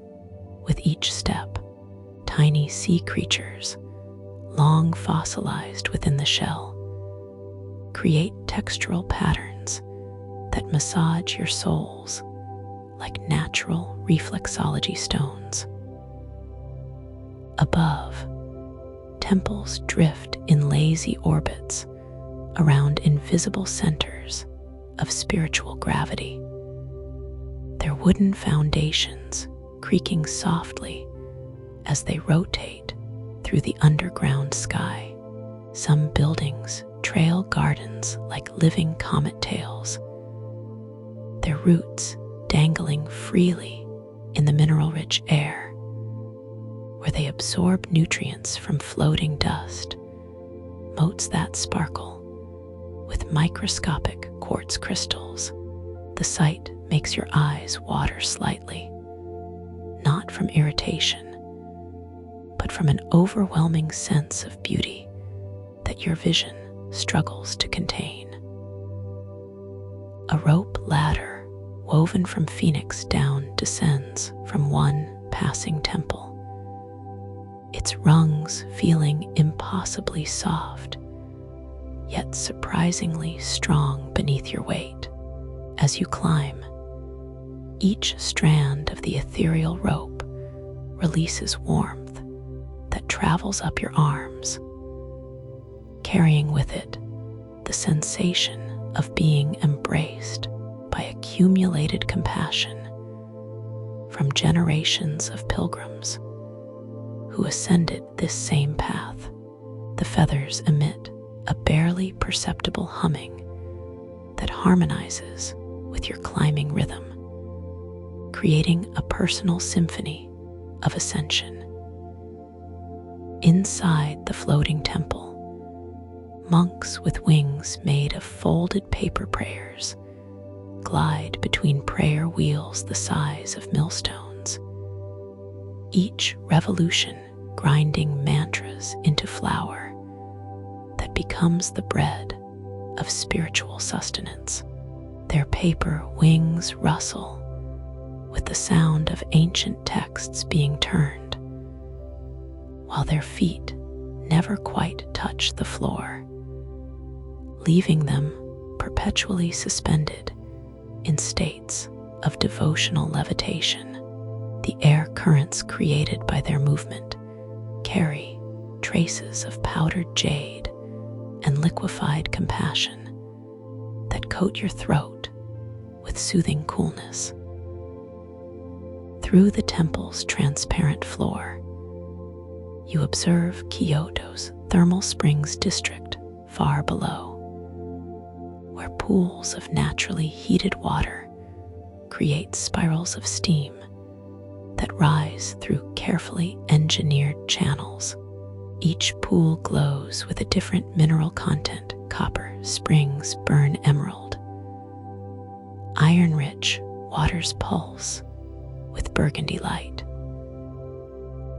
With each step, tiny sea creatures, long fossilized within the shell, create textural patterns that massage your soles like natural reflexology stones. Above, temples drift in lazy orbits around invisible centers of spiritual gravity, their wooden foundations creaking softly as they rotate through the underground sky. Some buildings trail gardens like living comet tails, their roots dangling freely in the mineral-rich air, where they absorb nutrients from floating dust, motes that sparkle with microscopic quartz crystals. The sight makes your eyes water slightly, not from irritation, but from an overwhelming sense of beauty that your vision struggles to contain. A rope ladder woven from phoenix down descends from one passing temple, its rungs feeling impossibly soft, yet surprisingly strong beneath your weight. As you climb, each strand of the ethereal rope releases warmth that travels up your arms, carrying with it the sensation of being embraced by accumulated compassion from generations of pilgrims who ascended this same path. The feathers emit a barely perceptible humming that harmonizes with your climbing rhythm, creating a personal symphony of ascension. Inside the floating temple, monks with wings made of folded paper prayers glide between prayer wheels the size of millstones, each revolution grinding mantras into flour that becomes the bread of spiritual sustenance. Their paper wings rustle with the sound of ancient texts being turned, while their feet never quite touch the floor, leaving them perpetually suspended in states of devotional levitation. The air currents created by their movement carry traces of powdered jade and liquefied compassion that coat your throat with soothing coolness. Through the temple's transparent floor, you observe Kyoto's thermal springs district far below, where pools of naturally heated water create spirals of steam that rise through carefully engineered channels. Each pool glows with a different mineral content. Copper springs burn emerald. Iron-rich waters pulse with burgundy light,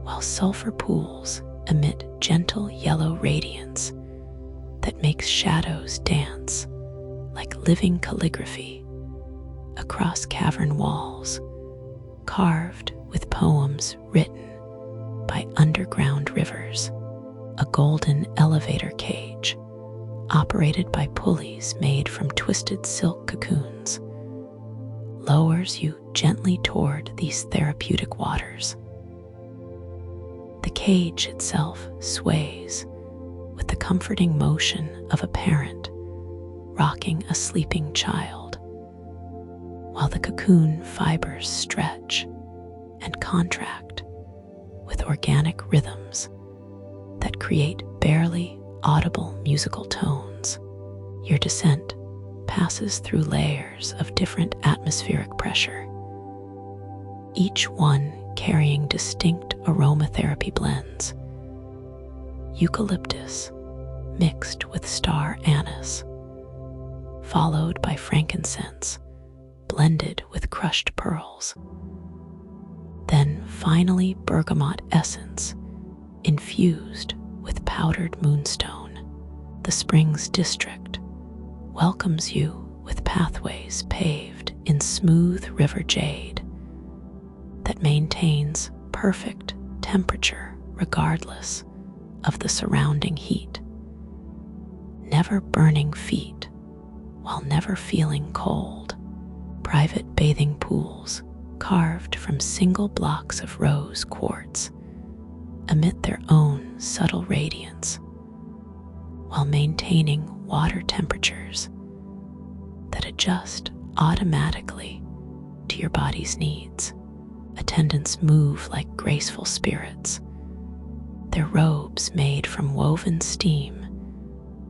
while sulfur pools emit gentle yellow radiance that makes shadows dance like living calligraphy across cavern walls, carved with poems written by underground rivers. A golden elevator cage, operated by pulleys made from twisted silk cocoons, lowers you gently toward these therapeutic waters. The cage itself sways with the comforting motion of a parent rocking a sleeping child, while the cocoon fibers stretch and contract with organic rhythms that create barely audible musical tones. Your descent passes through layers of different atmospheric pressure, each one carrying distinct aromatherapy blends. Eucalyptus mixed with star anise, followed by frankincense blended with crushed pearls. Then finally bergamot essence infused with powdered moonstone. The Springs District welcomes you with pathways paved in smooth river jade that maintains perfect temperature regardless of the surrounding heat. Never burning feet while never feeling cold. Private bathing pools carved from single blocks of rose quartz emit their own subtle radiance while maintaining water temperatures that adjust automatically to your body's needs. Attendants move like graceful spirits, their robes made from woven steam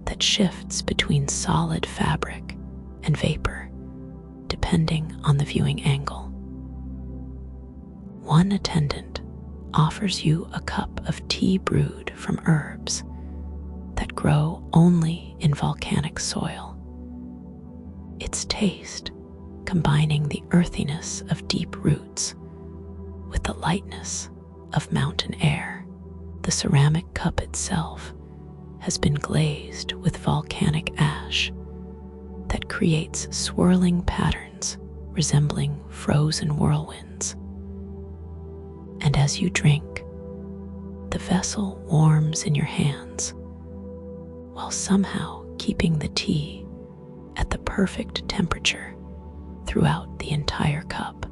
that shifts between solid fabric and vapor, depending on the viewing angle. One attendant offers you a cup of tea brewed from herbs that grow only in volcanic soil. Its taste combining the earthiness of deep roots with the lightness of mountain air. The ceramic cup itself has been glazed with volcanic ash that creates swirling patterns resembling frozen whirlwinds. And as you drink, the vessel warms in your hands while somehow keeping the tea at the perfect temperature throughout the entire cup.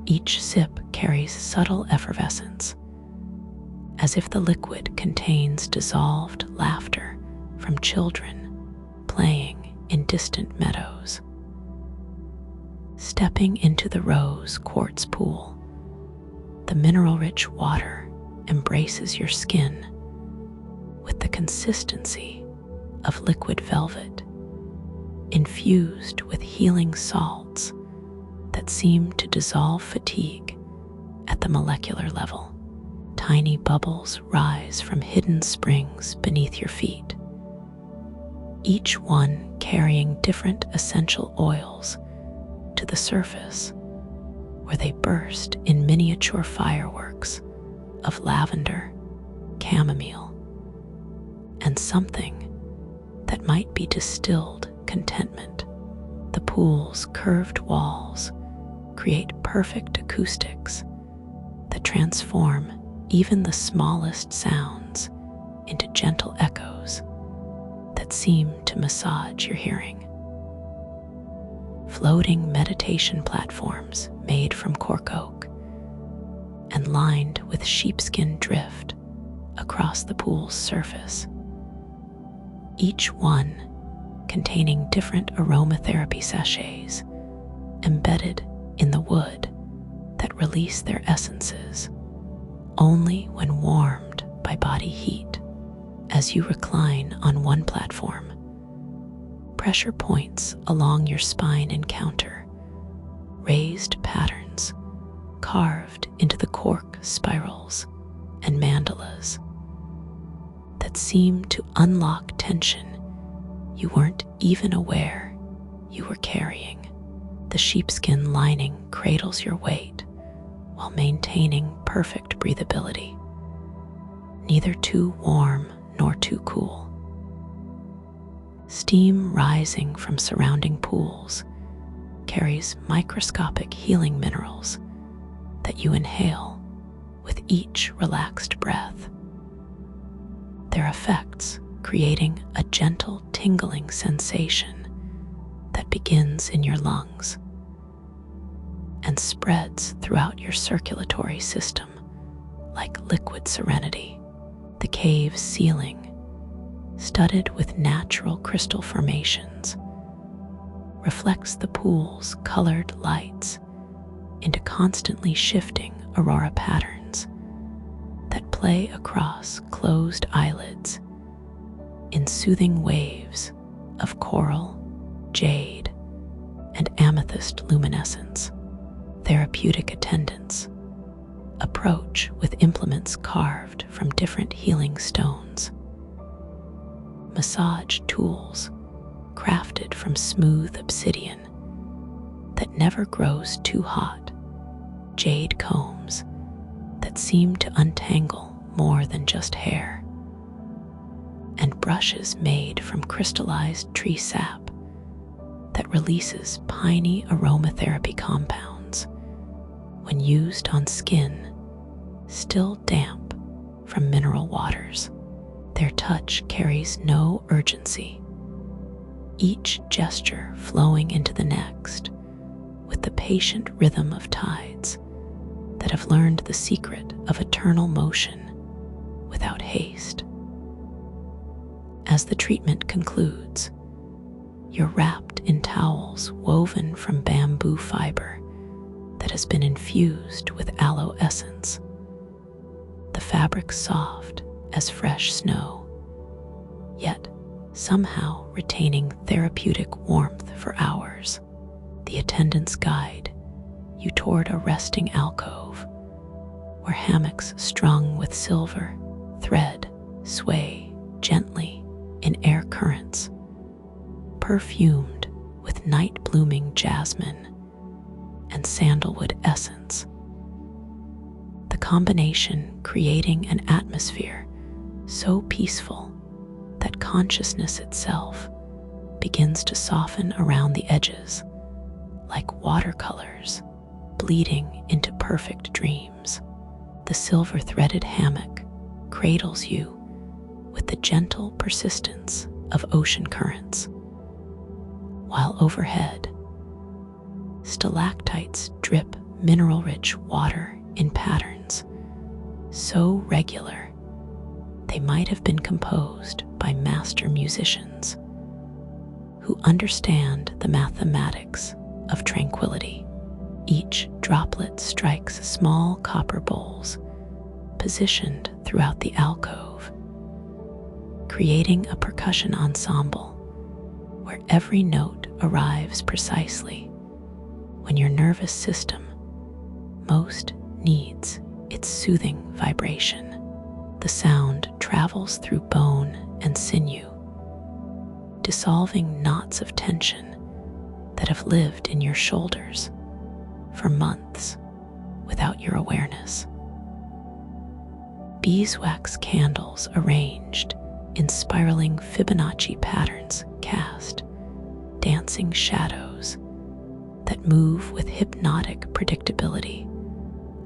Each sip carries subtle effervescence, as if the liquid contains dissolved laughter from children playing in distant meadows. Stepping into the rose quartz pool, the mineral-rich water embraces your skin with the consistency of liquid velvet, infused with healing salts that seem to dissolve fatigue at the molecular level. Tiny bubbles rise from hidden springs beneath your feet, each one carrying different essential oils to the surface, where they burst in miniature fireworks of lavender, chamomile, and something that might be distilled contentment. The pool's curved walls create perfect acoustics that transform even the smallest sounds into gentle echoes that seem to massage your hearing. Floating meditation platforms made from cork oak and lined with sheepskin drift across the pool's surface, each one containing different aromatherapy sachets embedded in the wood that release their essences only when warmed by body heat. As you recline on one platform, pressure points along your spine encounter raised patterns carved into the cork spirals and mandalas that seem to unlock tension you weren't even aware you were carrying. The sheepskin lining cradles your weight while maintaining perfect breathability, neither too warm nor too cool. Steam rising from surrounding pools carries microscopic healing minerals that you inhale with each relaxed breath, their effects creating a gentle tingling sensation that begins in your lungs and spreads throughout your circulatory system like liquid serenity. The cave's ceiling, studded with natural crystal formations, reflects the pool's colored lights into constantly shifting aurora patterns that play across closed eyelids in soothing waves of coral, jade, and amethyst luminescence. Therapeutic attendants approach with implements carved from different healing stones. Massage tools crafted from smooth obsidian that never grows too hot. Jade combs that seem to untangle more than just hair. And brushes made from crystallized tree sap that releases piney aromatherapy compounds when used on skin still damp from mineral waters. Their touch carries no urgency, each gesture flowing into the next with the patient rhythm of tides that have learned the secret of eternal motion without haste. As the treatment concludes, you're wrapped in towels woven from bamboo fiber that has been infused with aloe essence. The fabric soft as fresh snow, yet somehow retaining therapeutic warmth for hours. The attendants guide you toward a resting alcove where hammocks strung with silver thread sway gently in air currents, perfumed with night-blooming jasmine and sandalwood essence. The combination creating an atmosphere so peaceful that consciousness itself begins to soften around the edges like watercolors bleeding into perfect dreams. The silver-threaded hammock cradles you with the gentle persistence of ocean currents, while overhead, stalactites drip mineral-rich water in patterns so regular they might have been composed by master musicians who understand the mathematics of tranquility. Each droplet strikes small copper bowls positioned throughout the alcove, creating a percussion ensemble where every note arrives precisely when your nervous system most needs its soothing vibration. The sound travels through bone and sinew, dissolving knots of tension that have lived in your shoulders for months without your awareness. Beeswax candles arranged in spiraling Fibonacci patterns cast dancing shadows that move with hypnotic predictability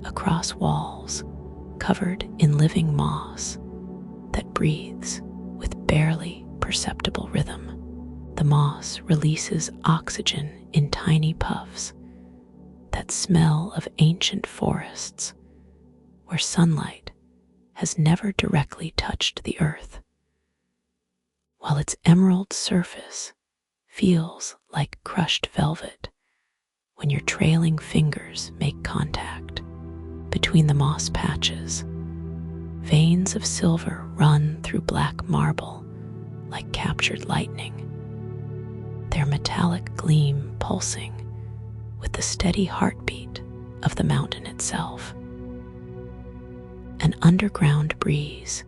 across walls covered in living moss that breathes with barely perceptible rhythm. The moss releases oxygen in tiny puffs that smell of ancient forests where sunlight has never directly touched the earth, while its emerald surface feels like crushed velvet when your trailing fingers make contact. Between the moss patches, veins of silver run through black marble like captured lightning, their metallic gleam pulsing with the steady heartbeat of the mountain itself. An underground breeze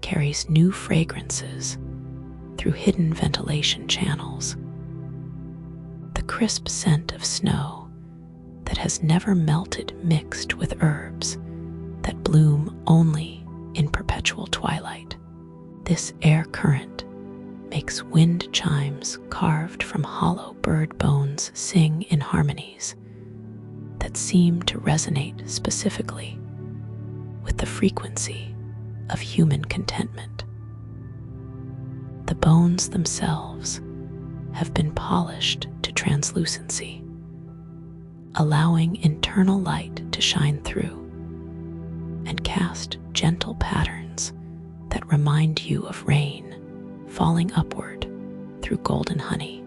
carries new fragrances through hidden ventilation channels. The crisp scent of snow that has never melted mixed with herbs that bloom only in perpetual twilight. This air current makes wind chimes carved from hollow bird bones sing in harmonies that seem to resonate specifically with the frequency of human contentment. The bones themselves have been polished to translucency, allowing internal light to shine through and cast gentle patterns that remind you of rain falling upward through golden honey.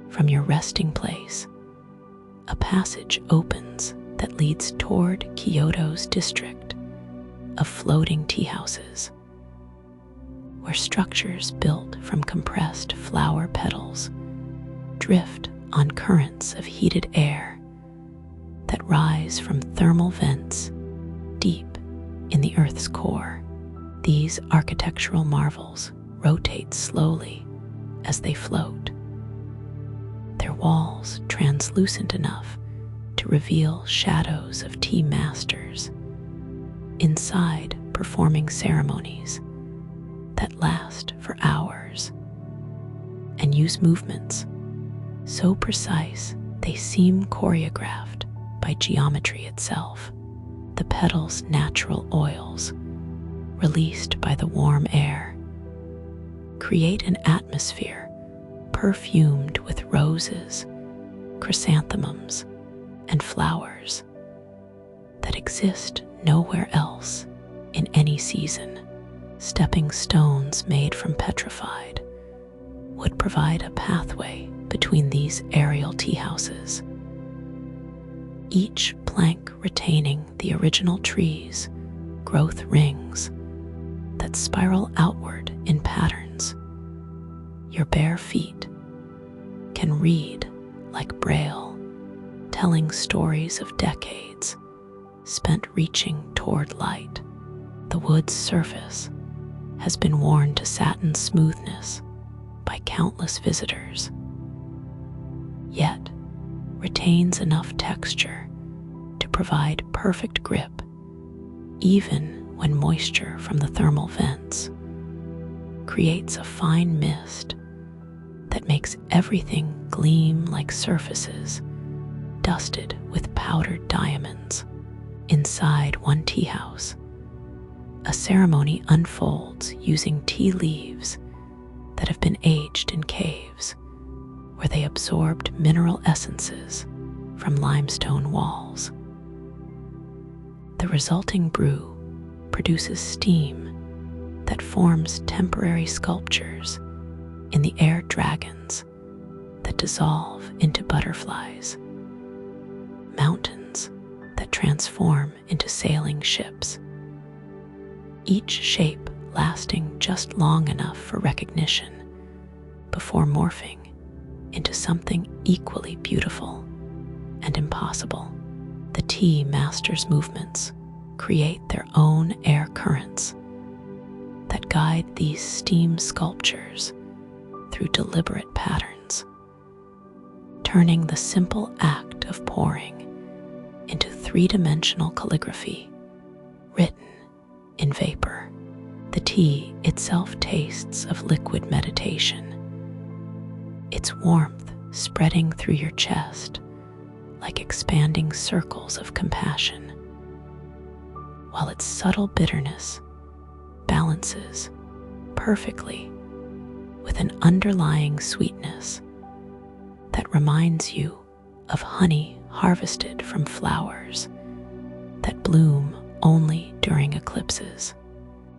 From your resting place, a passage opens that leads toward Kyoto's district of floating tea houses, where structures built from compressed flower petals drift on currents of heated air that rise from thermal vents deep in the Earth's core. These architectural marvels rotate slowly as they float, their walls translucent enough to reveal shadows of tea masters inside, performing ceremonies that last for hours and use movements so precise they seem choreographed by geometry itself. The petals' natural oils, released by the warm air, create an atmosphere perfumed with roses, chrysanthemums, and flowers that exist nowhere else in any season. Stepping stones made from petrified would provide a pathway between these aerial tea houses, each plank retaining the original tree's growth rings that spiral outward in patterns your bare feet can read like braille, telling stories of decades spent reaching toward light. The wood's surface has been worn to satin smoothness by countless visitors, yet retains enough texture to provide perfect grip even when moisture from the thermal vents creates a fine mist that makes everything gleam like surfaces dusted with powdered diamonds. Inside one tea house, a ceremony unfolds using tea leaves that have been aged in caves, where they absorbed mineral essences from limestone walls. The resulting brew produces steam that forms temporary sculptures in the air dragons that dissolve into butterflies, mountains that transform into sailing ships, each shape lasting just long enough for recognition before morphing into something equally beautiful and impossible. The tea master's movements create their own air currents that guide these steam sculptures through deliberate patterns, turning the simple act of pouring into three-dimensional calligraphy written in vapor. The tea itself tastes of liquid meditation, its warmth spreading through your chest like expanding circles of compassion, while its subtle bitterness balances perfectly with an underlying sweetness that reminds you of honey harvested from flowers that bloom only during eclipses.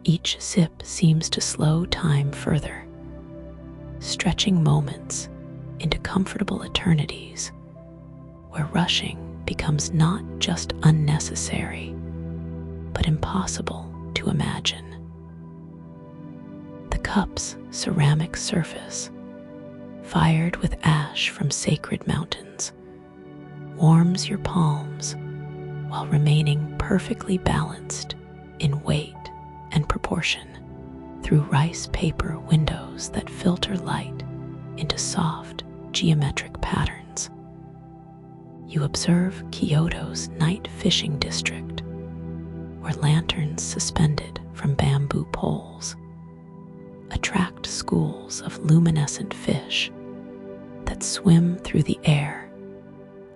Each sip seems to slow time further, stretching moments into comfortable eternities where rushing becomes not just unnecessary, but impossible to imagine. The cup's ceramic surface, fired with ash from sacred mountains, warms your palms while remaining perfectly balanced in weight and proportion. Through rice paper windows that filter light into soft, geometric patterns, you observe Kyoto's night fishing district, where lanterns suspended from bamboo poles attract schools of luminescent fish that swim through the air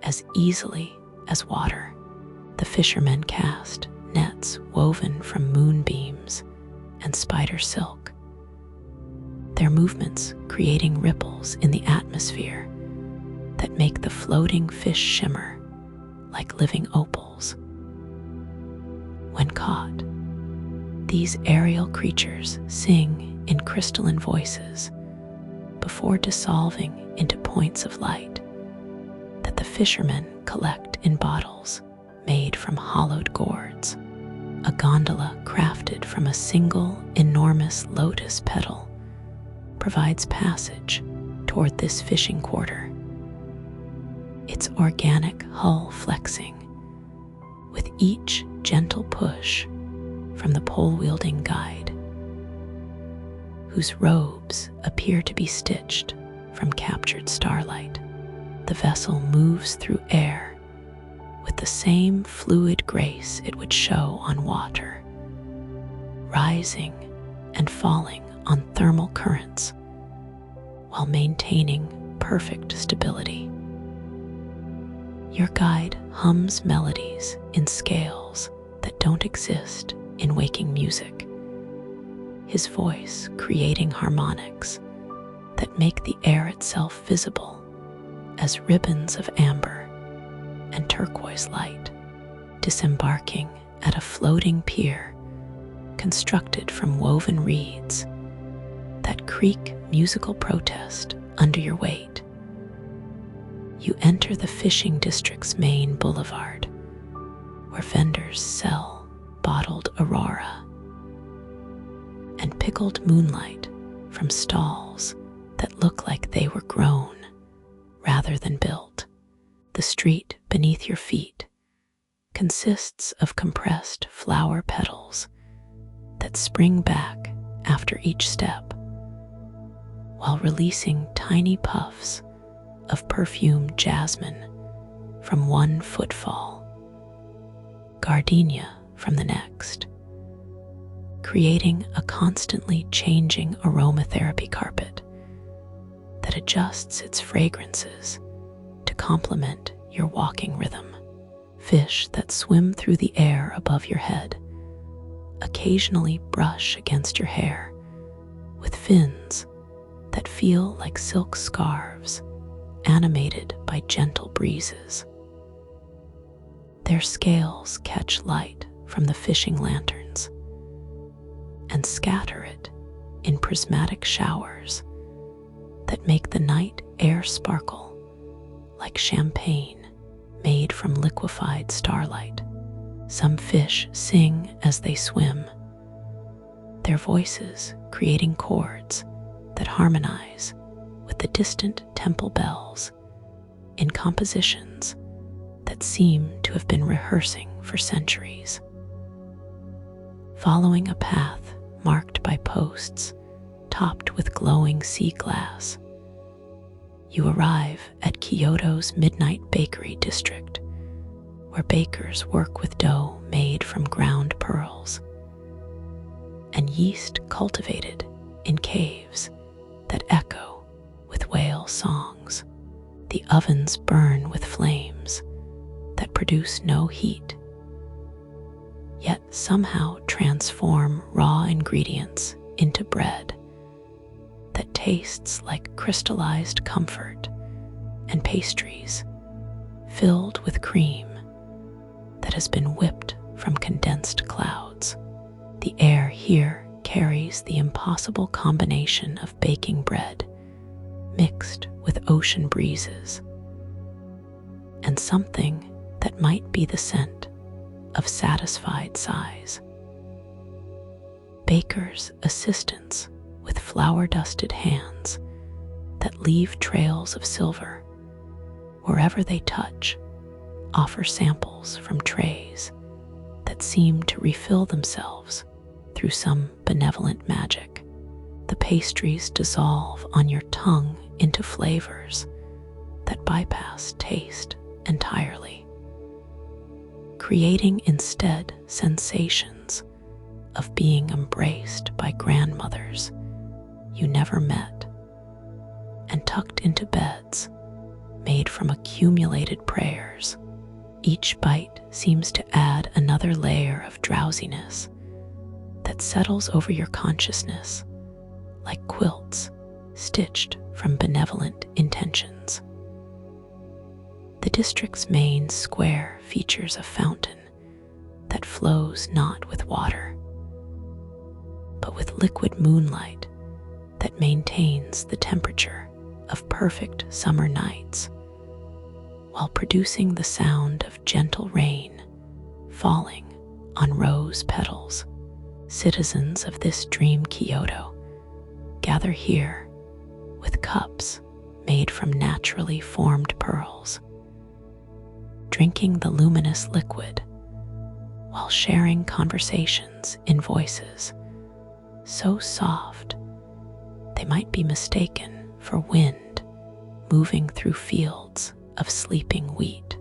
as easily as water. The fishermen cast nets woven from moonbeams and spider silk, their movements creating ripples in the atmosphere that make the floating fish shimmer like living opals. When caught, these aerial creatures sing in crystalline voices before dissolving into points of light that the fishermen collect in bottles made from hollowed gourds. A gondola crafted from a single enormous lotus petal provides passage toward this fishing quarter, its organic hull flexing with each gentle push from the pole-wielding guide, whose robes appear to be stitched from captured starlight. The vessel moves through air with the same fluid grace it would show on water, rising and falling on thermal currents while maintaining perfect stability. Your guide hums melodies in scales that don't exist in waking music, his voice creating harmonics that make the air itself visible as ribbons of amber and turquoise light. Disembarking at a floating pier constructed from woven reeds that creak musical protest under your weight, you enter the fishing district's main boulevard, where vendors sell bottled aurora and pickled moonlight from stalls that look like they were grown rather than built. The street beneath your feet consists of compressed flower petals that spring back after each step, while releasing tiny puffs of perfumed jasmine from one footfall, gardenia from the next, creating a constantly changing aromatherapy carpet that adjusts its fragrances to complement your walking rhythm. Fish that swim through the air above your head occasionally brush against your hair with fins that feel like silk scarves animated by gentle breezes. Their scales catch light from the fishing lanterns and scatter it in prismatic showers that make the night air sparkle like champagne made from liquefied starlight. Some fish sing as they swim, their voices creating chords that harmonize with the distant temple bells in compositions that seem to have been rehearsing for centuries. Following a path marked by posts topped with glowing sea glass, you arrive at Kyoto's Midnight Bakery district, where bakers work with dough made from ground pearls and yeast cultivated in caves that echo with whale songs. The ovens burn with flames that produce no heat, yet somehow transform raw ingredients into bread that tastes like crystallized comfort, and pastries filled with cream that has been whipped from condensed clouds. The air here carries the impossible combination of baking bread mixed with ocean breezes and something that might be the scent of satisfied sighs. Bakers' assistants with flour-dusted hands that leave trails of silver wherever they touch offer samples from trays that seem to refill themselves through some benevolent magic. The pastries dissolve on your tongue into flavors that bypass taste entirely, creating instead sensations of being embraced by grandmothers you never met and tucked into beds made from accumulated prayers. Each bite seems to add another layer of drowsiness that settles over your consciousness like quilts stitched from benevolent intentions. The district's main square features a fountain that flows not with water, but with liquid moonlight that maintains the temperature of perfect summer nights, while producing the sound of gentle rain falling on rose petals. Citizens of this dream Kyoto gather here with cups made from naturally formed pearls, drinking the luminous liquid while sharing conversations in voices so soft they might be mistaken for wind moving through fields of sleeping wheat.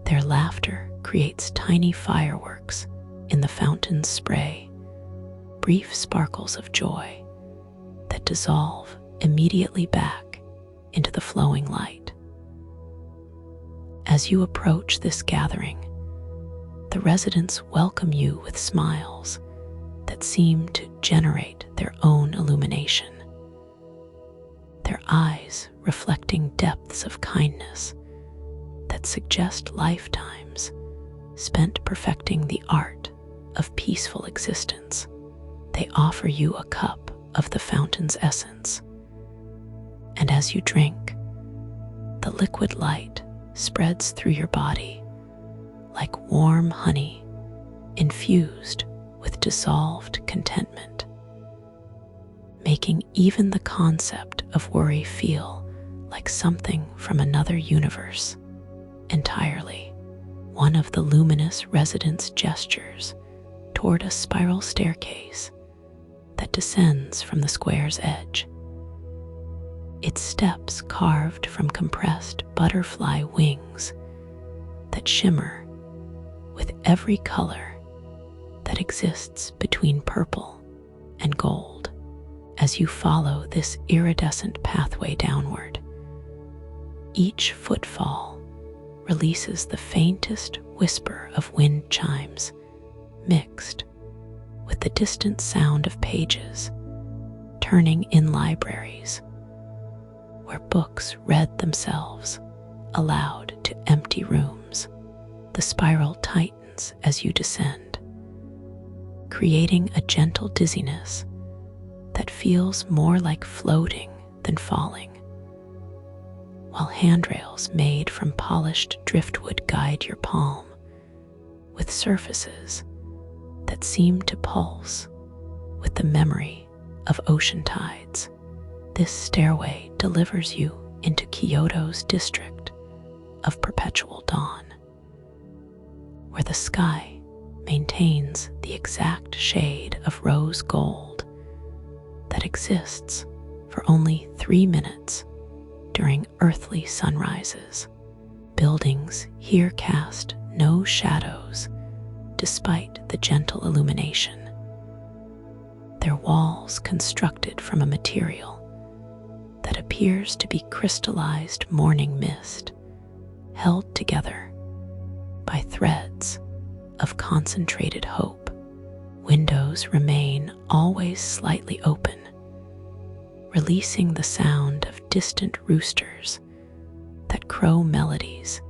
Their laughter creates tiny fireworks in the fountain's spray, brief sparkles of joy that dissolve immediately back into the flowing light. As you approach this gathering, the residents welcome you with smiles that seem to generate their own illumination, their eyes reflecting depths of kindness that suggest lifetimes spent perfecting the art of peaceful existence. They offer you a cup of the fountain's essence, and as you drink, the liquid light spreads through your body like warm honey infused with dissolved contentment, making even the concept of worry feel like something from another universe entirely. One of the luminous residents gestures toward a spiral staircase that descends from the square's edge, its steps carved from compressed butterfly wings that shimmer with every color that exists between purple and gold. As you follow this iridescent pathway downward, each footfall releases the faintest whisper of wind chimes mixed with the distant sound of pages turning in libraries where books read themselves aloud to empty rooms. The spiral tightens as you descend, creating a gentle dizziness that feels more like floating than falling, while handrails made from polished driftwood guide your palm with surfaces that seem to pulse with the memory of ocean tides. This stairway delivers you into Kyoto's district of perpetual dawn, where the sky maintains the exact shade of rose gold that exists for only 3 minutes during earthly sunrises. Buildings here cast no shadows despite the gentle illumination, their walls constructed from a material that appears to be crystallized morning mist held together by threads of concentrated hope. Windows remain always slightly open, releasing the sound of distant roosters that crow melodies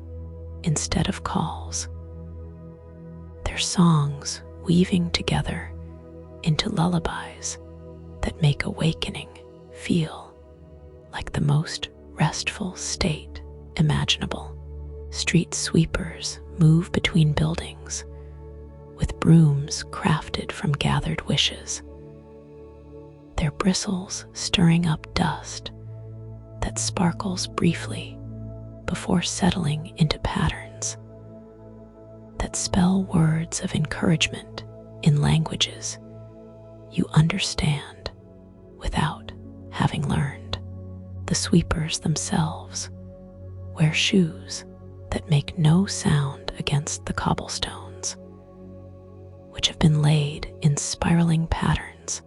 instead of calls, their songs weaving together into lullabies that make awakening feel like the most restful state imaginable. Street sweepers move between buildings with brooms crafted from gathered wishes, their bristles stirring up dust that sparkles briefly before settling into patterns that spell words of encouragement in languages you understand without having learned. The sweepers themselves wear shoes that make no sound against the cobblestones, which have been laid in spiraling patterns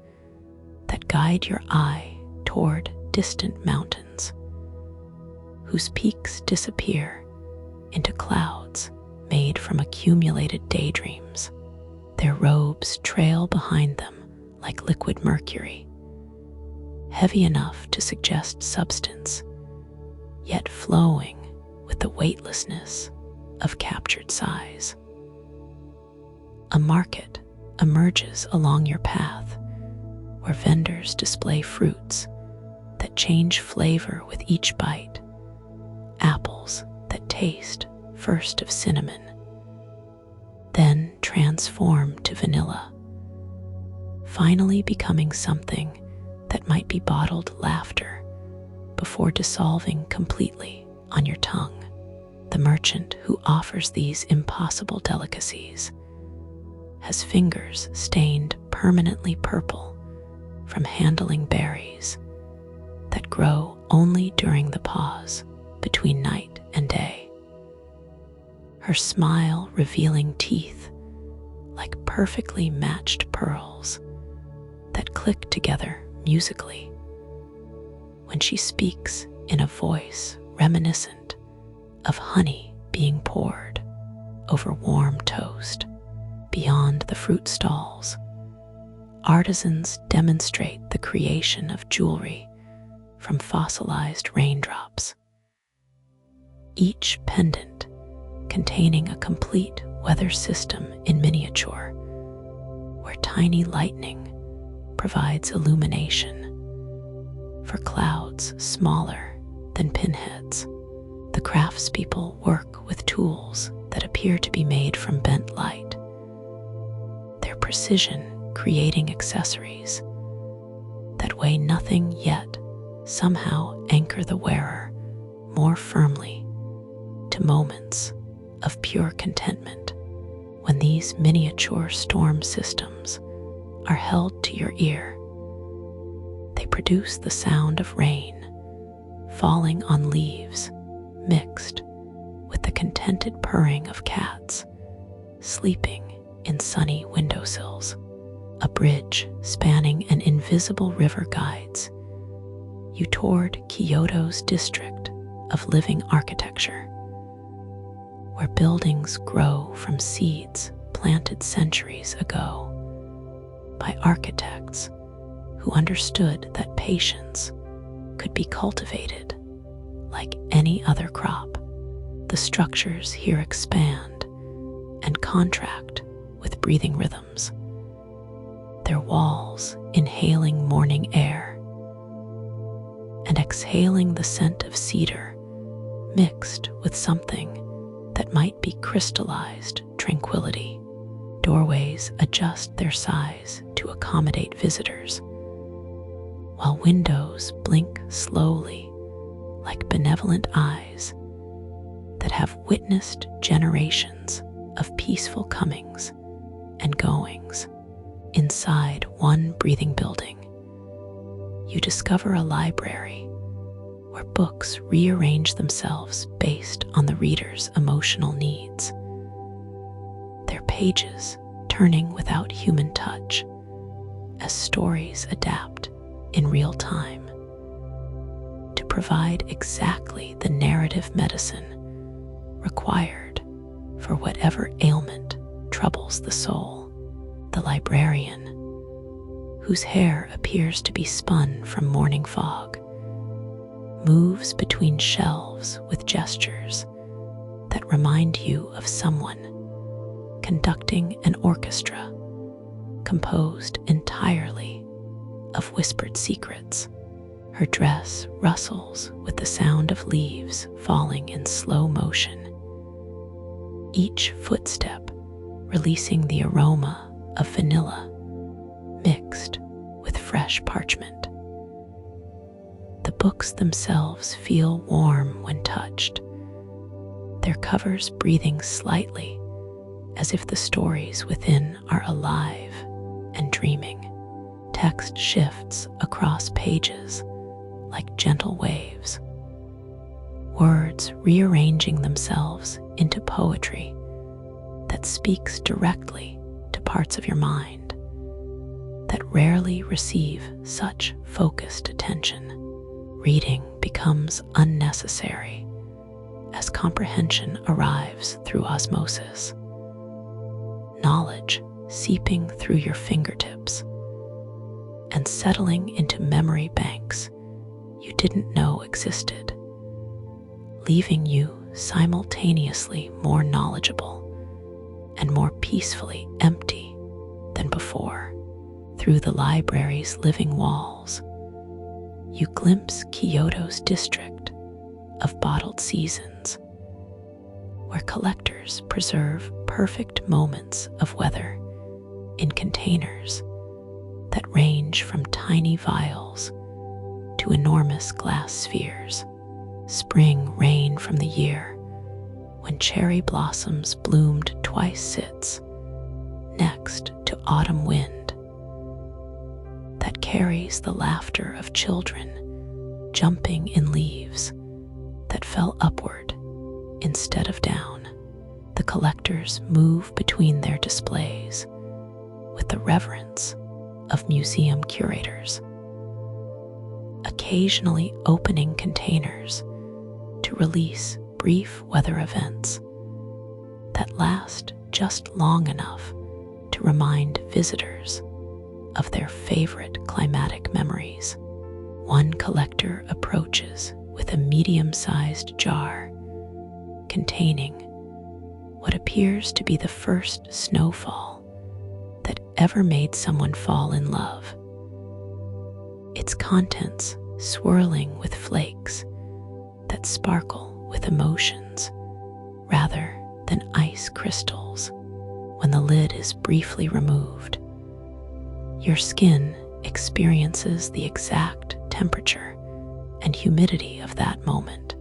that guide your eye toward distant mountains, whose peaks disappear into clouds made from accumulated daydreams. Their robes trail behind them like liquid mercury, heavy enough to suggest substance, yet flowing with the weightlessness of captured size. A market emerges along your path, where vendors display fruits that change flavor with each bite, apples that taste first of cinnamon, then transform to vanilla, finally becoming something that might be bottled laughter before dissolving completely on your tongue. The merchant who offers these impossible delicacies has fingers stained permanently purple from handling berries that grow only during the pause between night and day. Her smile revealing teeth like perfectly matched pearls that click together musically when she speaks in a voice reminiscent of honey being poured over warm toast. Beyond the fruit stalls, artisans demonstrate the creation of jewelry from fossilized raindrops, each pendant containing a complete weather system in miniature, where tiny lightning provides illumination for clouds smaller than pinheads. The craftspeople work with tools that appear to be made from bent light, their precision creating accessories that weigh nothing yet somehow anchor the wearer more firmly to moments of pure contentment. When these miniature storm systems are held to your ear, they produce the sound of rain falling on leaves mixed with the contented purring of cats sleeping in sunny windowsills. A bridge spanning an invisible river guides you toward Kyoto's district of living architecture, where buildings grow from seeds planted centuries ago by architects who understood that patience could be cultivated like any other crop. The structures here expand and contract with breathing rhythms, their walls inhaling morning air and exhaling the scent of cedar mixed with something that might be crystallized tranquility. Doorways adjust their size to accommodate visitors, while windows blink slowly like benevolent eyes that have witnessed generations of peaceful comings and goings. Inside one breathing building, you discover a library where books rearrange themselves based on the reader's emotional needs, their pages turning without human touch as stories adapt in real time to provide exactly the narrative medicine required for whatever ailment troubles the soul. The librarian, whose hair appears to be spun from morning fog, moves between shelves with gestures that remind you of someone conducting an orchestra composed entirely of whispered secrets. Her dress rustles with the sound of leaves falling in slow motion, each footstep releasing the aroma of vanilla mixed with fresh parchment. The books themselves feel warm when touched, their covers breathing slightly as if the stories within are alive and dreaming. Text shifts across pages like gentle waves, words rearranging themselves into poetry that speaks directly to parts of your mind that rarely receive such focused attention. Reading becomes unnecessary as comprehension arrives through osmosis, knowledge seeping through your fingertips and settling into memory banks you didn't know existed, leaving you simultaneously more knowledgeable and more peacefully empty than before. Through the library's living walls, you glimpse Kyoto's district of bottled seasons, where collectors preserve perfect moments of weather in containers that range from tiny vials to enormous glass spheres. Spring rain from the year when cherry blossoms bloomed twice sits, next to autumn wind that carries the laughter of children jumping in leaves that fell upward instead of down. The collectors move between their displays with the reverence of museum curators, occasionally opening containers to release brief weather events that last just long enough to remind visitors of their favorite climatic memories. One collector approaches with a medium-sized jar containing what appears to be the first snowfall that ever made someone fall in love. Its contents swirling with flakes that sparkle with emotions rather than ice crystals. When the lid is briefly removed, your skin experiences the exact temperature and humidity of that moment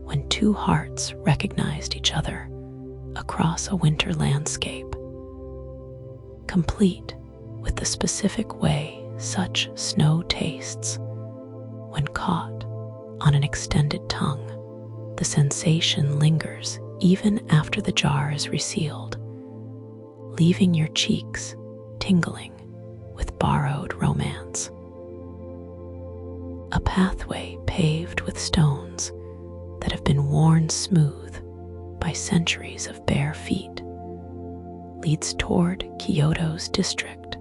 when two hearts recognized each other across a winter landscape, complete with the specific way such snow tastes when caught on an extended tongue. The sensation lingers even after the jar is resealed, leaving your cheeks tingling with borrowed romance. A pathway paved with stones that have been worn smooth by centuries of bare feet leads toward Kyoto's district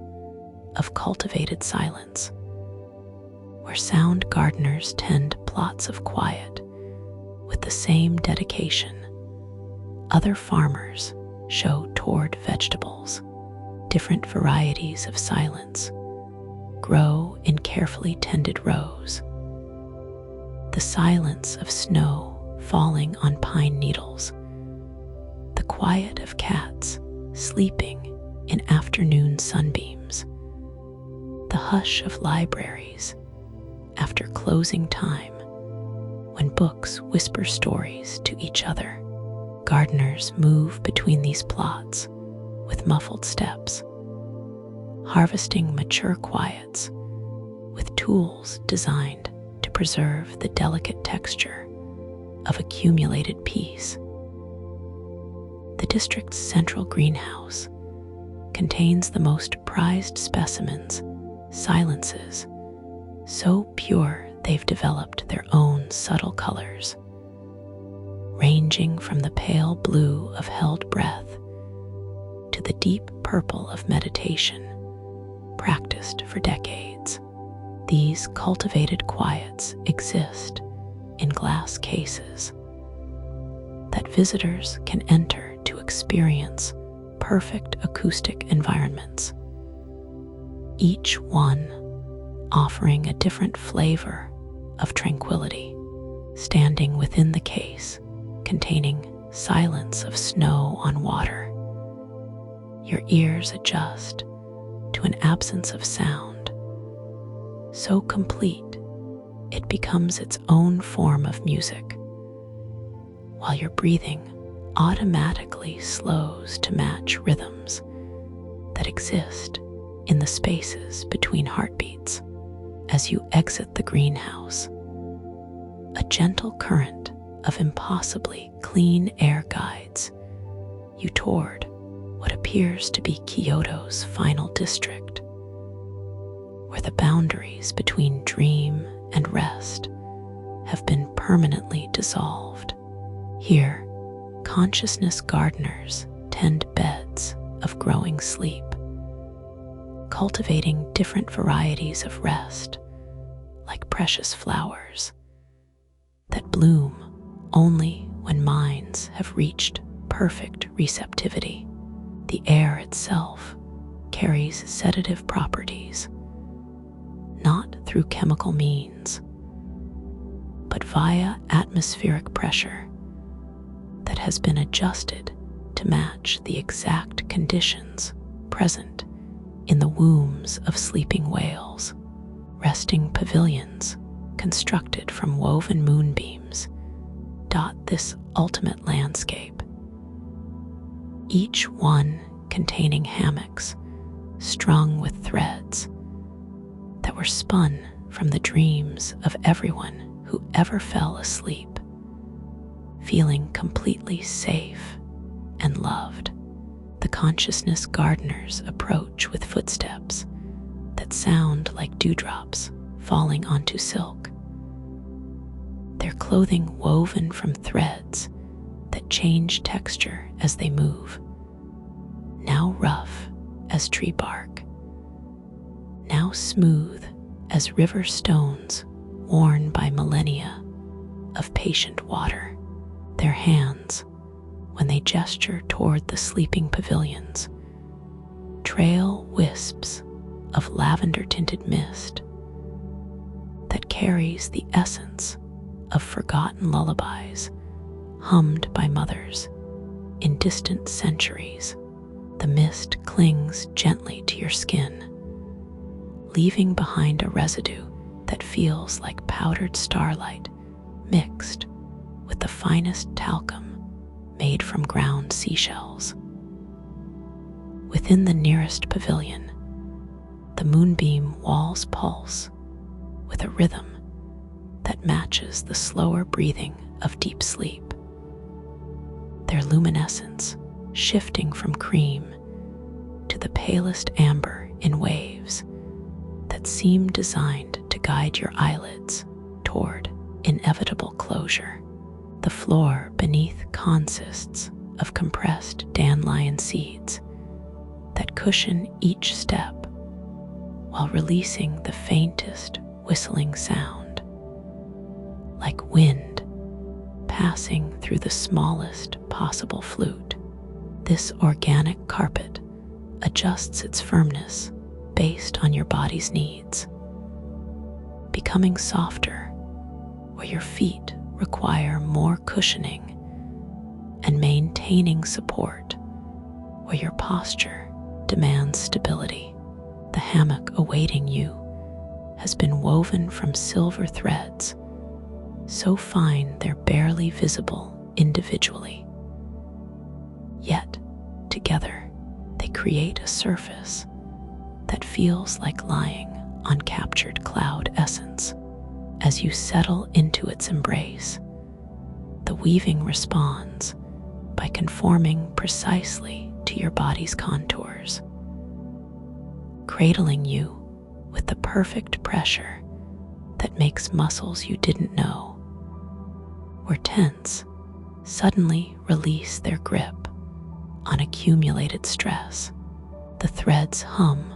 of cultivated silence, where sound gardeners tend plots of quiet with the same dedication other farmers show toward vegetables. Different varieties of silence grow in carefully tended rows. The silence of snow falling on pine needles, the quiet of cats sleeping in afternoon sunbeams, the hush of libraries after closing time when books whisper stories to each other. Gardeners move between these plots with muffled steps, harvesting mature quiets with tools designed to preserve the delicate texture of accumulated peace. The district's central greenhouse contains the most prized specimens, silences, so pure they've developed their own subtle colors, ranging from the pale blue of held breath to the deep purple of meditation, practiced for decades. These cultivated quiets exist in glass cases that visitors can enter to experience perfect acoustic environments, each one offering a different flavor of tranquility. Standing within the case containing silence of snow on water, your ears adjust to an absence of sound so complete it becomes its own form of music, while your breathing automatically slows to match rhythms that exist in the spaces between heartbeats. As you exit the greenhouse, a gentle current of impossibly clean air guides you toward what appears to be Kyoto's final district, where the boundaries between dream and rest have been permanently dissolved. Here, consciousness gardeners tend beds of growing sleep, cultivating different varieties of rest like precious flowers that bloom only when minds have reached perfect receptivity. The air itself carries sedative properties, not through chemical means, but via atmospheric pressure that has been adjusted to match the exact conditions present in the wombs of sleeping whales. Resting pavilions constructed from woven moonbeams dot this ultimate landscape, each one containing hammocks strung with threads that were spun from the dreams of everyone who ever fell asleep, feeling completely safe and loved. The consciousness gardeners approach with footsteps that sound like dewdrops falling onto silk, their clothing woven from threads that change texture as they move, now rough as tree bark, now smooth as river stones worn by millennia of patient water. Their hands, when they gesture toward the sleeping pavilions, trail wisps of lavender-tinted mist that carries the essence of forgotten lullabies hummed by mothers in distant centuries. The mist clings gently to your skin, leaving behind a residue that feels like powdered starlight mixed with the finest talcum made from ground seashells. Within the nearest pavilion, the moonbeam walls pulse with a rhythm that matches the slower breathing of deep sleep, their luminescence shifting from cream to the palest amber in waves that seem designed to guide your eyelids toward inevitable closure. The floor beneath consists of compressed dandelion seeds that cushion each step while releasing the faintest whistling sound, like wind passing through the smallest possible flute. This organic carpet adjusts its firmness based on your body's needs, becoming softer where your feet require more cushioning and maintaining support where your posture demands stability. The hammock awaiting you has been woven from silver threads, so fine they're barely visible individually. Yet, together, they create a surface that feels like lying on captured cloud essence. As you settle into its embrace, the weaving responds by conforming precisely to your body's contours, cradling you with the perfect pressure that makes muscles you didn't know were tense suddenly release their grip on accumulated stress. The threads hum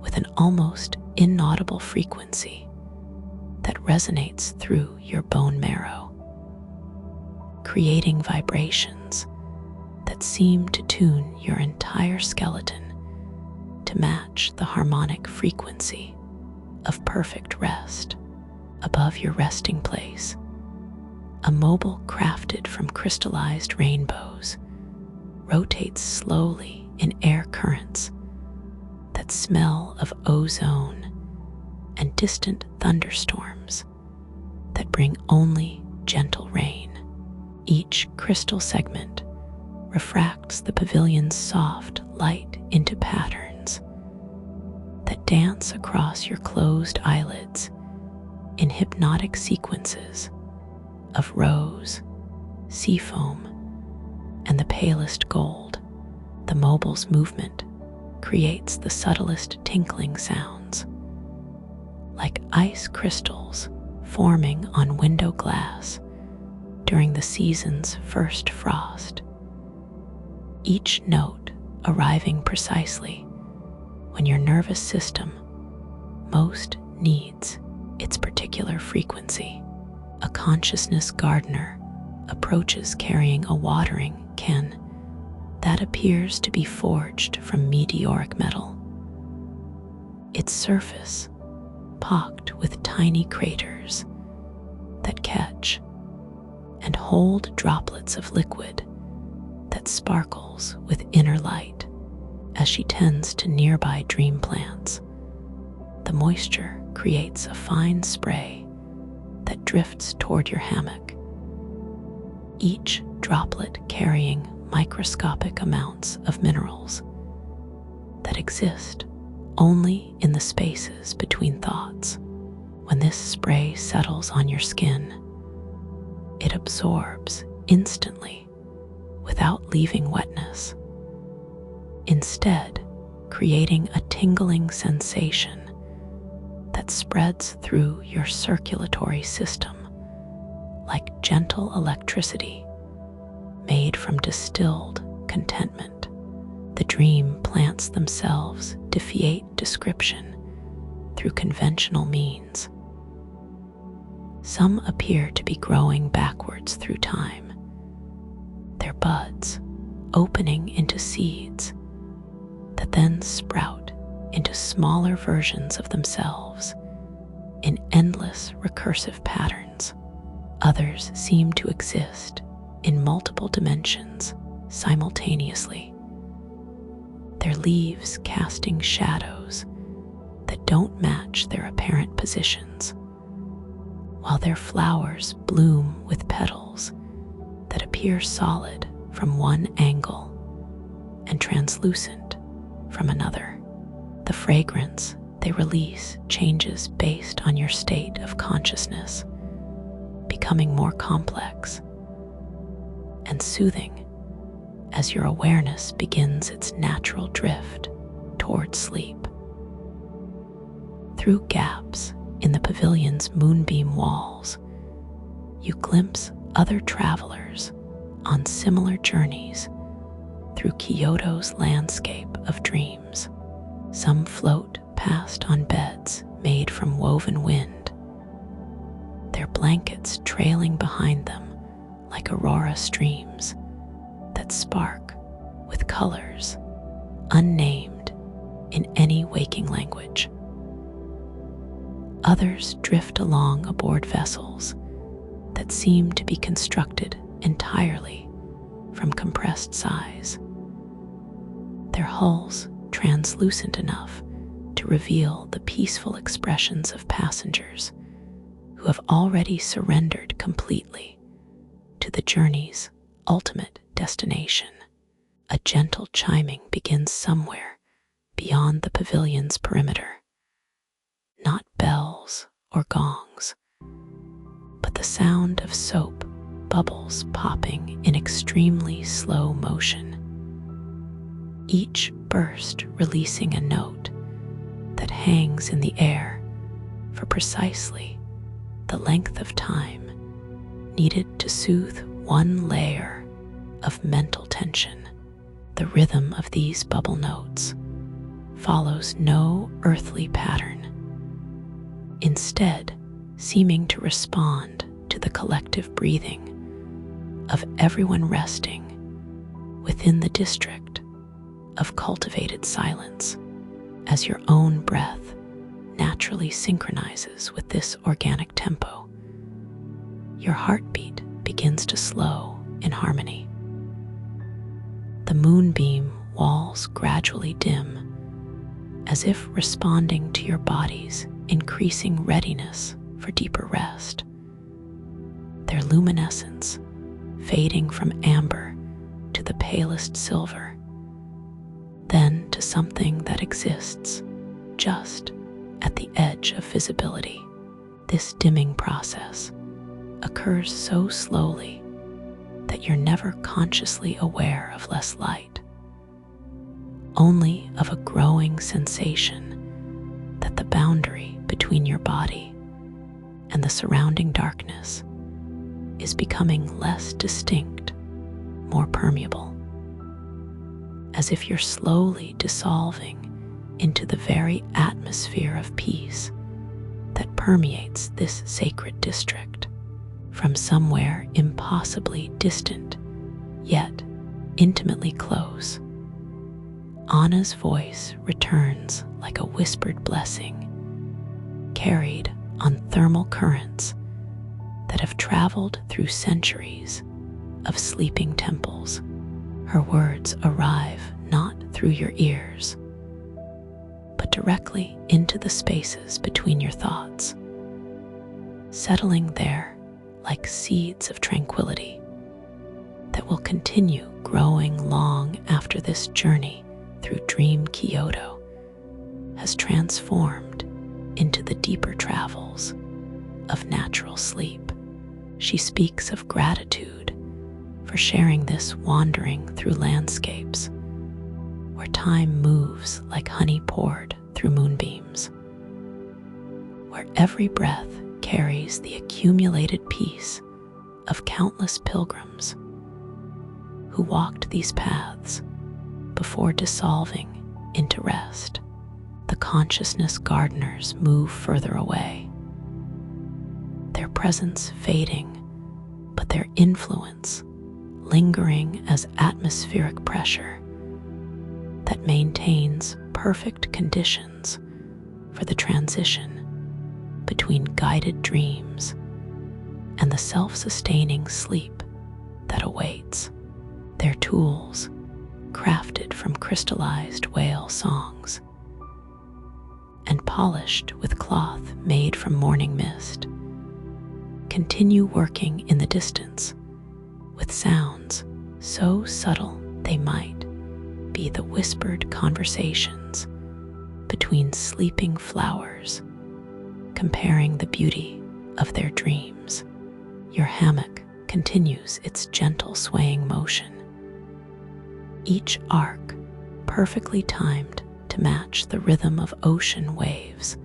with an almost inaudible frequency that resonates through your bone marrow, creating vibrations that seem to tune your entire skeleton to match the harmonic frequency of perfect rest. Above your resting place, a mobile crafted from crystallized rainbows rotates slowly in air currents that smell of ozone and distant thunderstorms that bring only gentle rain. Each crystal segment refracts the pavilion's soft light into patterns that dance across your closed eyelids in hypnotic sequences of rose, seafoam, and the palest gold. The mobile's movement creates the subtlest tinkling sounds, like ice crystals forming on window glass during the season's first frost, each note arriving precisely when your nervous system most needs its particular frequency. A consciousness gardener approaches carrying a watering can that appears to be forged from meteoric metal, its surface pocked with tiny craters that catch and hold droplets of liquid that sparkles with inner light. As she tends to nearby dream plants, the moisture creates a fine spray that drifts toward your hammock, each droplet carrying microscopic amounts of minerals that exist only in the spaces between thoughts. When this spray settles on your skin, it absorbs instantly without leaving wetness, instead creating a tingling sensation that spreads through your circulatory system like gentle electricity made from distilled contentment. The dream plants themselves defeat description through conventional means. Some appear to be growing backwards through time, their buds opening into seeds that then sprout into smaller versions of themselves in endless recursive patterns. Others seem to exist in multiple dimensions simultaneously, their leaves casting shadows that don't match their apparent positions, while their flowers bloom with petals that appear solid from one angle and translucent from another. The fragrance they release changes based on your state of consciousness, becoming more complex and soothing as your awareness begins its natural drift toward sleep. Through gaps in the pavilion's moonbeam walls, you glimpse other travelers on similar journeys through Kyoto's landscape of dreams. Some float past on beds made from woven wind, their blankets trailing behind them like aurora streams that spark with colors unnamed in any waking language. Others drift along aboard vessels that seem to be constructed entirely from compressed size, their hulls translucent enough to reveal the peaceful expressions of passengers who have already surrendered completely to the journey's ultimate destination. A gentle chiming begins somewhere beyond the pavilion's perimeter. Not bells or gongs, but the sound of soap bubbles popping in extremely slow motion, each burst releasing a note that hangs in the air for precisely the length of time needed to soothe one layer of mental tension. The rhythm of these bubble notes follows no earthly pattern, instead seeming to respond to the collective breathing of everyone resting within the district of cultivated silence. As your own breath naturally synchronizes with this organic tempo, your heartbeat begins to slow in harmony. The moonbeam walls gradually dim, as if responding to your body's increasing readiness for deeper rest. Their luminescence fading from amber to the palest silver, then to something that exists just at the edge of visibility. This dimming process occurs so slowly that you're never consciously aware of less light, only of a growing sensation that the boundary between your body and the surrounding darkness is becoming less distinct, more permeable, as if you're slowly dissolving into the very atmosphere of peace that permeates this sacred district. From somewhere impossibly distant, yet intimately close, Anna's voice returns like a whispered blessing, carried on thermal currents that have traveled through centuries of sleeping temples. Her words arrive not through your ears, but directly into the spaces between your thoughts, settling there like seeds of tranquility that will continue growing long after this journey through Dream Kyoto has transformed into the deeper travels of natural sleep. She speaks of gratitude for sharing this wandering through landscapes where time moves like honey poured through moonbeams, where every breath carries the accumulated peace of countless pilgrims who walked these paths before dissolving into rest. The consciousness gardeners move further away, their presence fading, but their influence lingering as atmospheric pressure that maintains perfect conditions for the transition between guided dreams and the self-sustaining sleep that awaits. Their tools, crafted from crystallized whale songs and polished with cloth made from morning mist, continue working in the distance with sounds so subtle they might be the whispered conversations between sleeping flowers, comparing the beauty of their dreams. Your hammock continues its gentle swaying motion, each arc perfectly timed to match the rhythm of ocean waves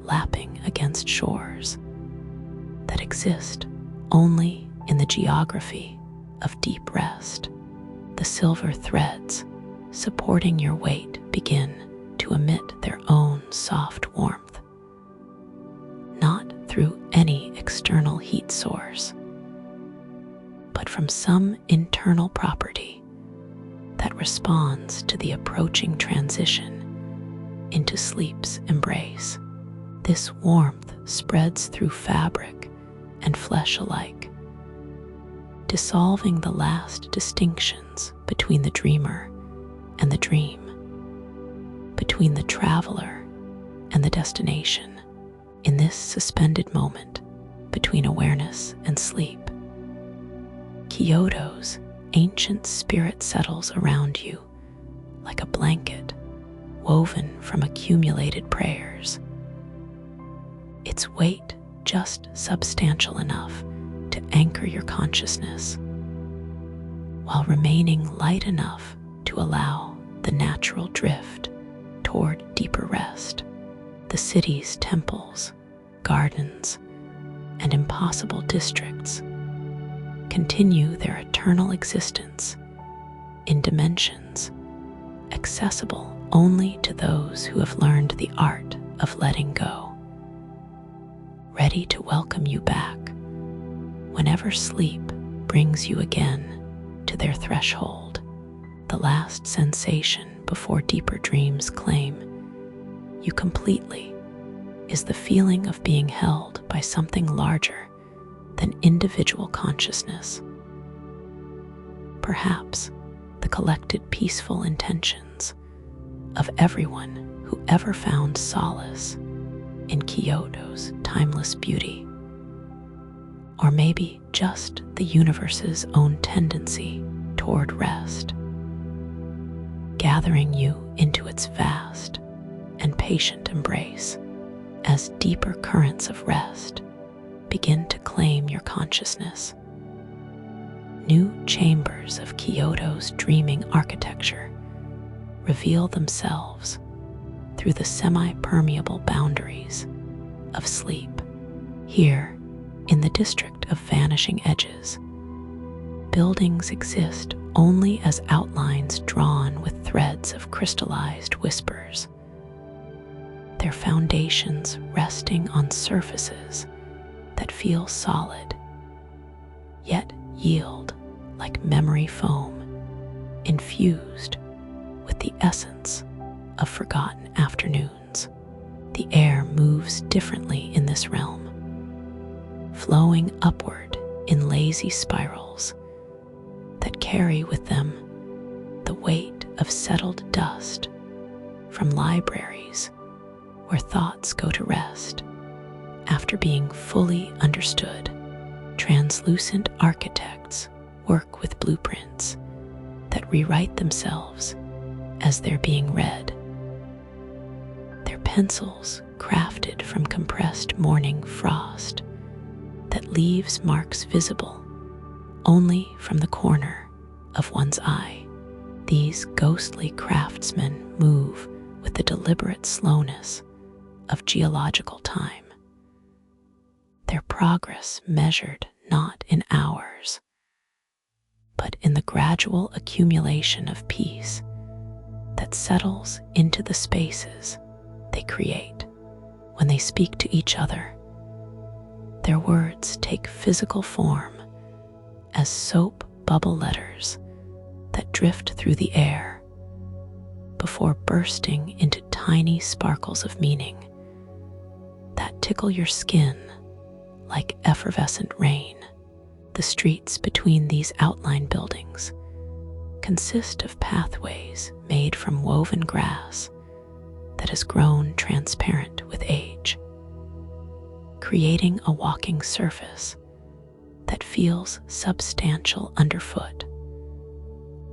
lapping against shores that exist only in the geography of deep rest. The silver threads supporting your weight begin to emit their own soft warmth, not through any external heat source, but from some internal property that responds to the approaching transition into sleep's embrace. This warmth spreads through fabric and flesh alike, dissolving the last distinctions between the dreamer and the dream, between the traveler and the destination. In this suspended moment between awareness and sleep, Kyoto's ancient spirit settles around you like a blanket woven from accumulated prayers, its weight just substantial enough to anchor your consciousness, while remaining light enough to allow the natural drift toward deeper rest. The city's temples, gardens, and impossible districts continue their eternal existence in dimensions accessible only to those who have learned the art of letting go, ready to welcome you back whenever sleep brings you again to their threshold. The last sensation before deeper dreams claim you completely is the feeling of being held by something larger than individual consciousness. Perhaps the collected peaceful intentions of everyone who ever found solace in Kyoto's timeless beauty, or maybe just the universe's own tendency toward rest, gathering you into its vast and patient embrace as deeper currents of rest begin to claim your consciousness. New chambers of Kyoto's dreaming architecture reveal themselves through the semi-permeable boundaries of sleep. Here, in the district of vanishing edges, buildings exist only as outlines drawn with threads of crystallized whispers, their foundations resting on surfaces that feel solid, yet yield like memory foam infused with the essence of forgotten afternoons. The air moves differently in this realm, flowing upward in lazy spirals that carry with them the weight of settled dust from libraries where thoughts go to rest after being fully understood. Translucent architects work with blueprints that rewrite themselves as they're being read. Their pencils crafted from compressed morning frost that leaves marks visible only from the corner of one's eye. These ghostly craftsmen move with the deliberate slowness of geological time, their progress measured not in hours, but in the gradual accumulation of peace that settles into the spaces they create. When they speak to each other, their words take physical form as soap bubble letters that drift through the air before bursting into tiny sparkles of meaning that tickle your skin like effervescent rain. The streets between these outline buildings consist of pathways made from woven grass that has grown transparent with age, creating a walking surface that feels substantial underfoot,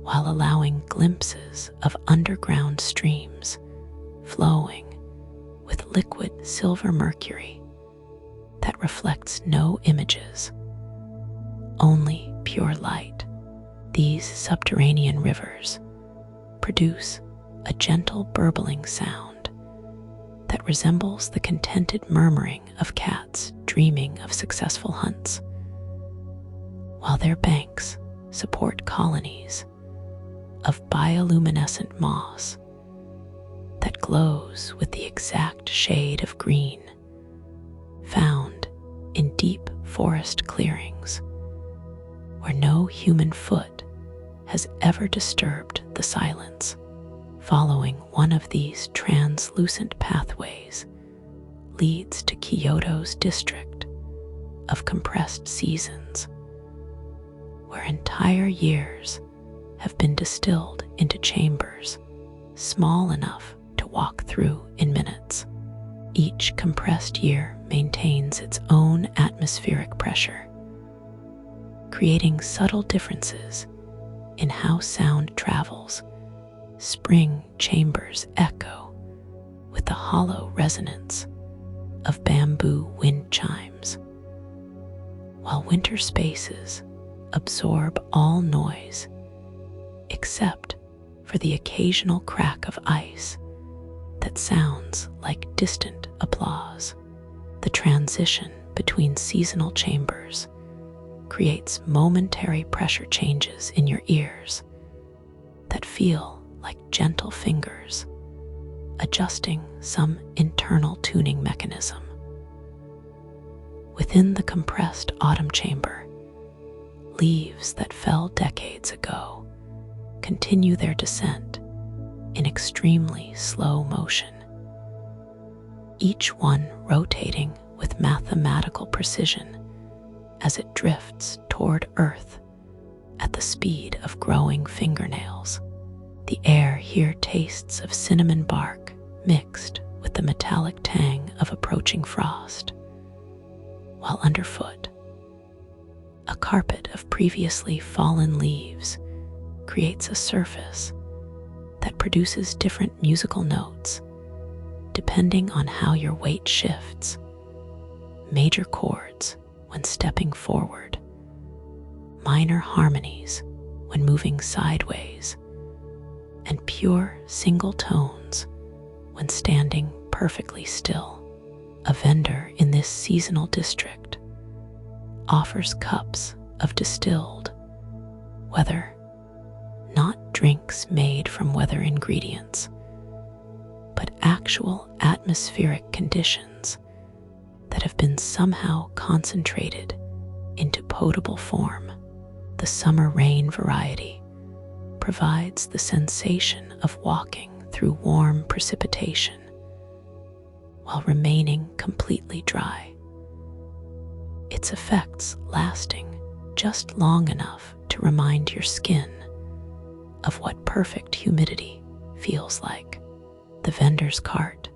while allowing glimpses of underground streams flowing with liquid silver mercury that reflects no images, only pure light. These subterranean rivers produce a gentle burbling sound that resembles the contented murmuring of cats dreaming of successful hunts, while their banks support colonies of bioluminescent moss that glows with the exact shade of green found in deep forest clearings where no human foot has ever disturbed the silence. Following one of these translucent pathways leads to Kyoto's district of compressed seasons, where entire years have been distilled into chambers small enough to walk through in minutes. Each compressed year maintains its own atmospheric pressure, creating subtle differences in how sound travels. Spring chambers echo with the hollow resonance of bamboo wind chimes, while winter spaces absorb all noise except for the occasional crack of ice that sounds like distant applause. The transition between seasonal chambers creates momentary pressure changes in your ears that feel like gentle fingers adjusting some internal tuning mechanism. Within the compressed autumn chamber, leaves that fell decades ago continue their descent in extremely slow motion, each one rotating with mathematical precision as it drifts toward Earth at the speed of growing fingernails. The air here tastes of cinnamon bark mixed with the metallic tang of approaching frost, while underfoot, a carpet of previously fallen leaves creates a surface that produces different musical notes depending on how your weight shifts. Major chords when stepping forward, minor harmonies when moving sideways, and pure single tones when standing perfectly still. A vendor in this seasonal district offers cups of distilled weather, not drinks made from weather ingredients, but actual atmospheric conditions that have been somehow concentrated into potable form. The summer rain variety provides the sensation of walking through warm precipitation while remaining completely dry, its effects lasting just long enough to remind your skin of what perfect humidity feels like. The vendor's cart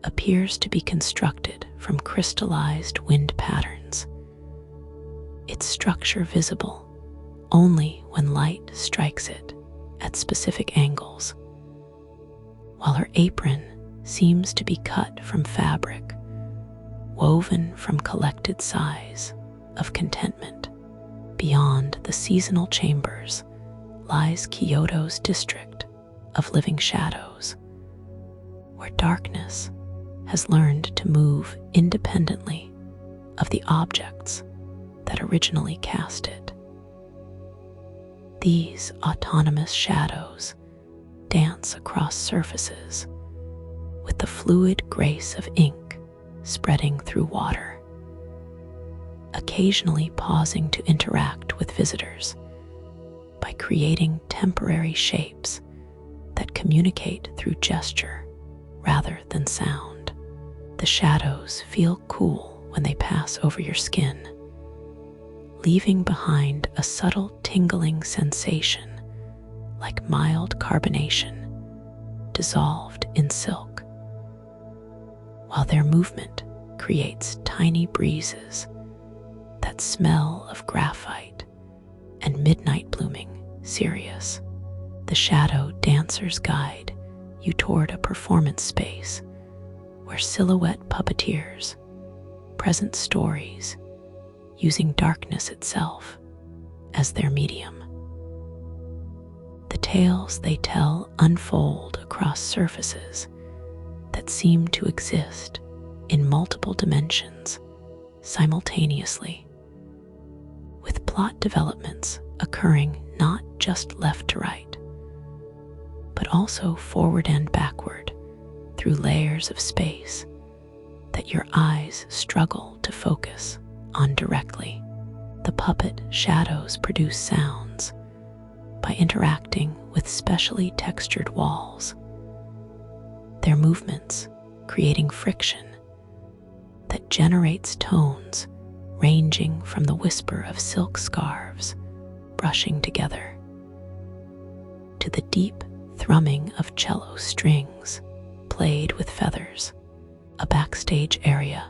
appears to be constructed from crystallized wind patterns, its structure visible only when light strikes it at specific angles, while her apron seems to be cut from fabric, woven from collected sighs of contentment. Beyond the seasonal chambers lies Kyoto's district of living shadows, where darkness has learned to move independently of the objects that originally cast it. These autonomous shadows dance across surfaces with the fluid grace of ink spreading through water, occasionally pausing to interact with visitors by creating temporary shapes that communicate through gesture rather than sound. The shadows feel cool when they pass over your skin, leaving behind a subtle tingling sensation like mild carbonation dissolved in silk, while their movement creates tiny breezes that smell of graphite and midnight blooming cereus. The shadow dancers guide you toward a performance space where silhouette puppeteers present stories using darkness itself as their medium. The tales they tell unfold across surfaces that seem to exist in multiple dimensions simultaneously, with plot developments occurring not just left to right, but also forward and backward through layers of space that your eyes struggle to focus on directly. The puppet shadows produce sounds by interacting with specially textured walls, their movements creating friction that generates tones ranging from the whisper of silk scarves brushing together to the deep thrumming of cello strings played with feathers. A backstage area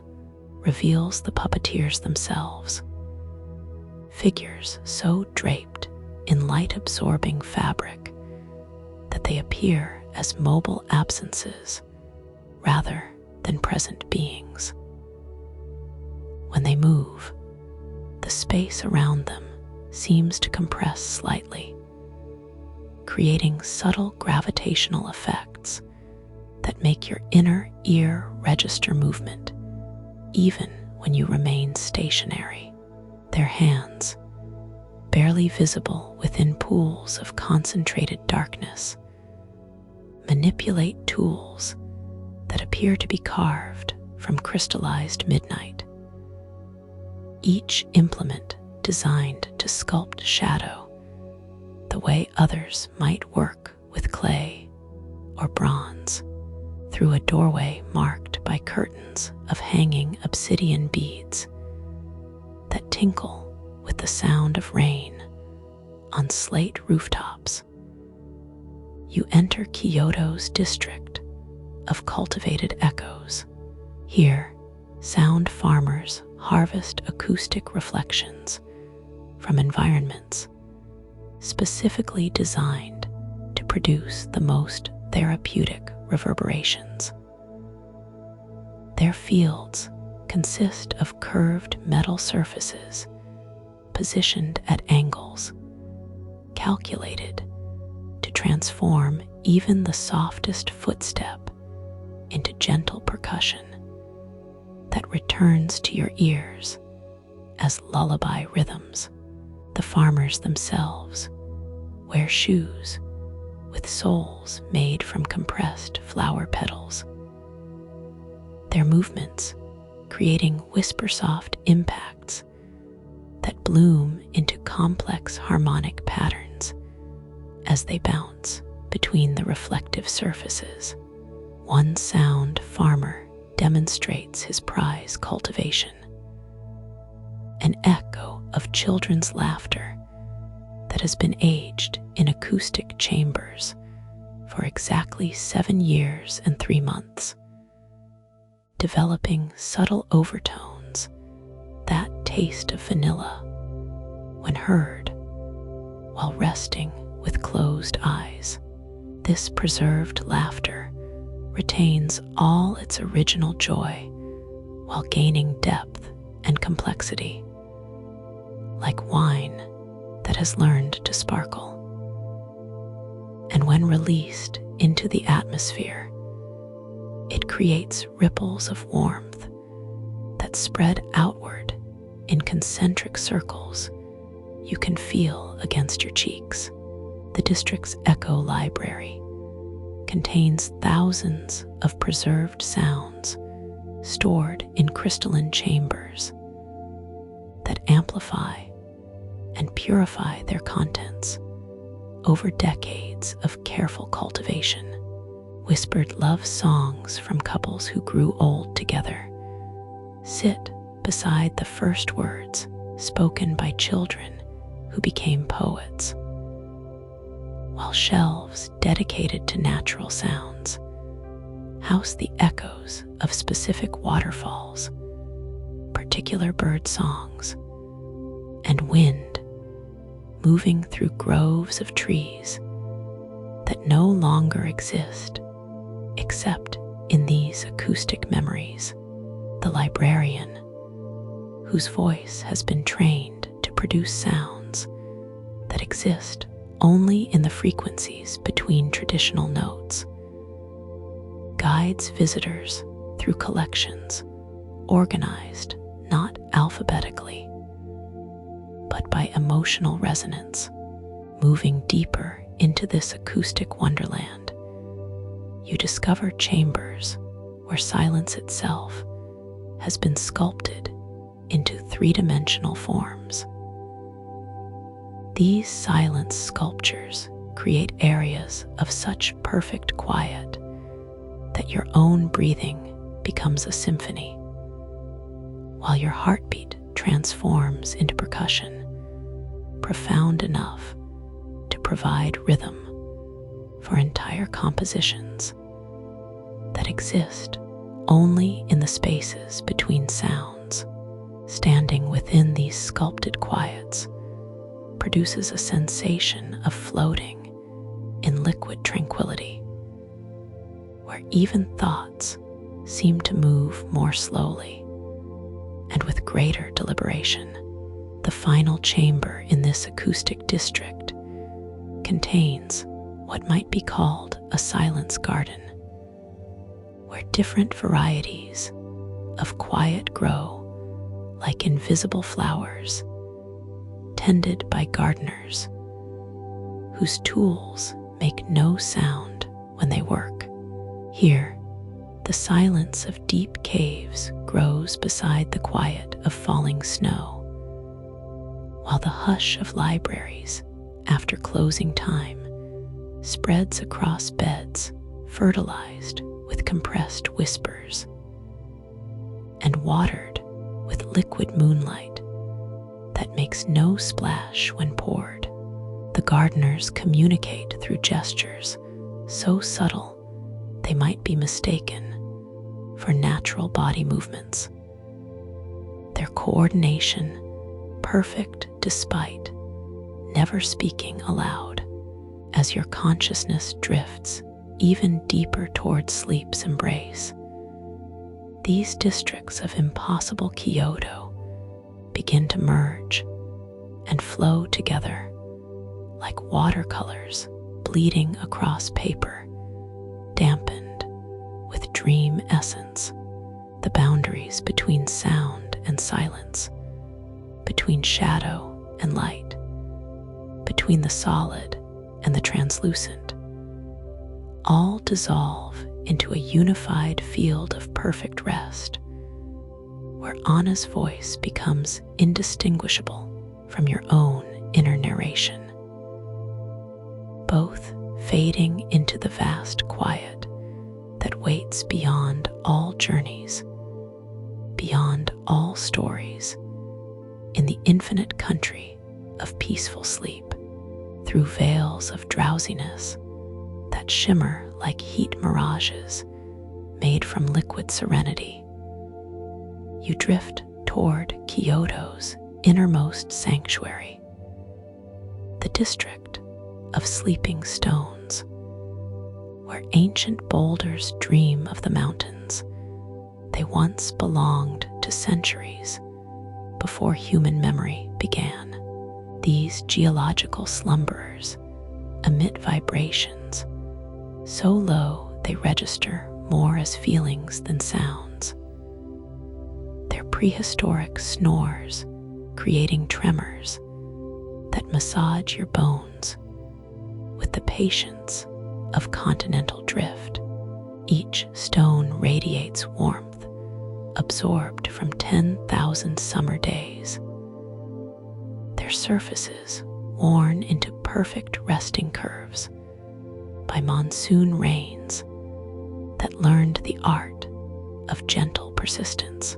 reveals the puppeteers themselves, figures so draped in light-absorbing fabric that they appear as mobile absences rather than present beings. When they move, the space around them seems to compress slightly, creating subtle gravitational effects that make your inner ear register movement even when you remain stationary. Their hands, barely visible within pools of concentrated darkness, manipulate tools that appear to be carved from crystallized midnight, each implement designed to sculpt shadow the way others might work with clay or bronze. Through a doorway marked by curtains of hanging obsidian beads that tinkle with the sound of rain on slate rooftops, you enter Kyoto's district of cultivated echoes. Here, sound farmers harvest acoustic reflections from environments specifically designed to produce the most therapeutic reverberations. Their fields consist of curved metal surfaces positioned at angles calculated to transform even the softest footstep into gentle percussion that returns to your ears as lullaby rhythms. The farmers themselves wear shoes with soles made from compressed flower petals, their movements creating whisper-soft impacts that bloom into complex harmonic patterns as they bounce between the reflective surfaces. One sound farmer demonstrates his prize cultivation, an echo of children's laughter that has been aged in acoustic chambers for exactly 7 years and 3 months, developing subtle overtones that taste of vanilla when heard while resting with closed eyes. This preserved laughter retains all its original joy while gaining depth and complexity, like wine that has learned to sparkle. And when released into the atmosphere, it creates ripples of warmth that spread outward in concentric circles you can feel against your cheeks. The district's echo library contains thousands of preserved sounds stored in crystalline chambers that amplify and purify their contents over decades of careful cultivation. Whispered love songs from couples who grew old together sit beside the first words spoken by children who became poets, while shelves dedicated to natural sounds house the echoes of specific waterfalls, particular bird songs, and wind moving through groves of trees that no longer exist except in these acoustic memories. The librarian, whose voice has been trained to produce sounds that exist only in the frequencies between traditional notes, guides visitors through collections organized not alphabetically, but by emotional resonance. Moving deeper into this acoustic wonderland, you discover chambers where silence itself has been sculpted into three-dimensional forms. These silence sculptures create areas of such perfect quiet that your own breathing becomes a symphony, while your heartbeat transforms into percussion, profound enough to provide rhythm for entire compositions that exist only in the spaces between sounds. Standing within these sculpted quiets produces a sensation of floating in liquid tranquility, where even thoughts seem to move more slowly and with greater deliberation. The final chamber in this acoustic district contains what might be called a silence garden, where different varieties of quiet grow like invisible flowers, tended by gardeners whose tools make no sound when they work. Here, the silence of deep caves grows beside the quiet of falling snow, while the hush of libraries after closing time spreads across beds fertilized with compressed whispers and watered with liquid moonlight that makes no splash when poured. The gardeners communicate through gestures so subtle they might be mistaken for natural body movements. Their coordination perfect despite never speaking aloud. As your consciousness drifts even deeper towards sleep's embrace, these districts of impossible Kyoto begin to merge and flow together like watercolors bleeding across paper, dampened with dream essence. The boundaries between sound and silence, between shadow and light, between the solid and the translucent, all dissolve into a unified field of perfect rest, where Anna's voice becomes indistinguishable from your own inner narration, both fading into the vast quiet that waits beyond all journeys, beyond all stories, in the infinite country of peaceful sleep. Through veils of drowsiness that shimmer like heat mirages made from liquid serenity, you drift toward Kyoto's innermost sanctuary, the district of sleeping stones, where ancient boulders dream of the mountains they once belonged to centuries before human memory began. These geological slumberers emit vibrations so low they register more as feelings than sounds. Their prehistoric snores creating tremors that massage your bones with the patience of continental drift. Each stone radiates warmth absorbed from 10,000 summer days. Their surfaces worn into perfect resting curves by monsoon rains that learned the art of gentle persistence.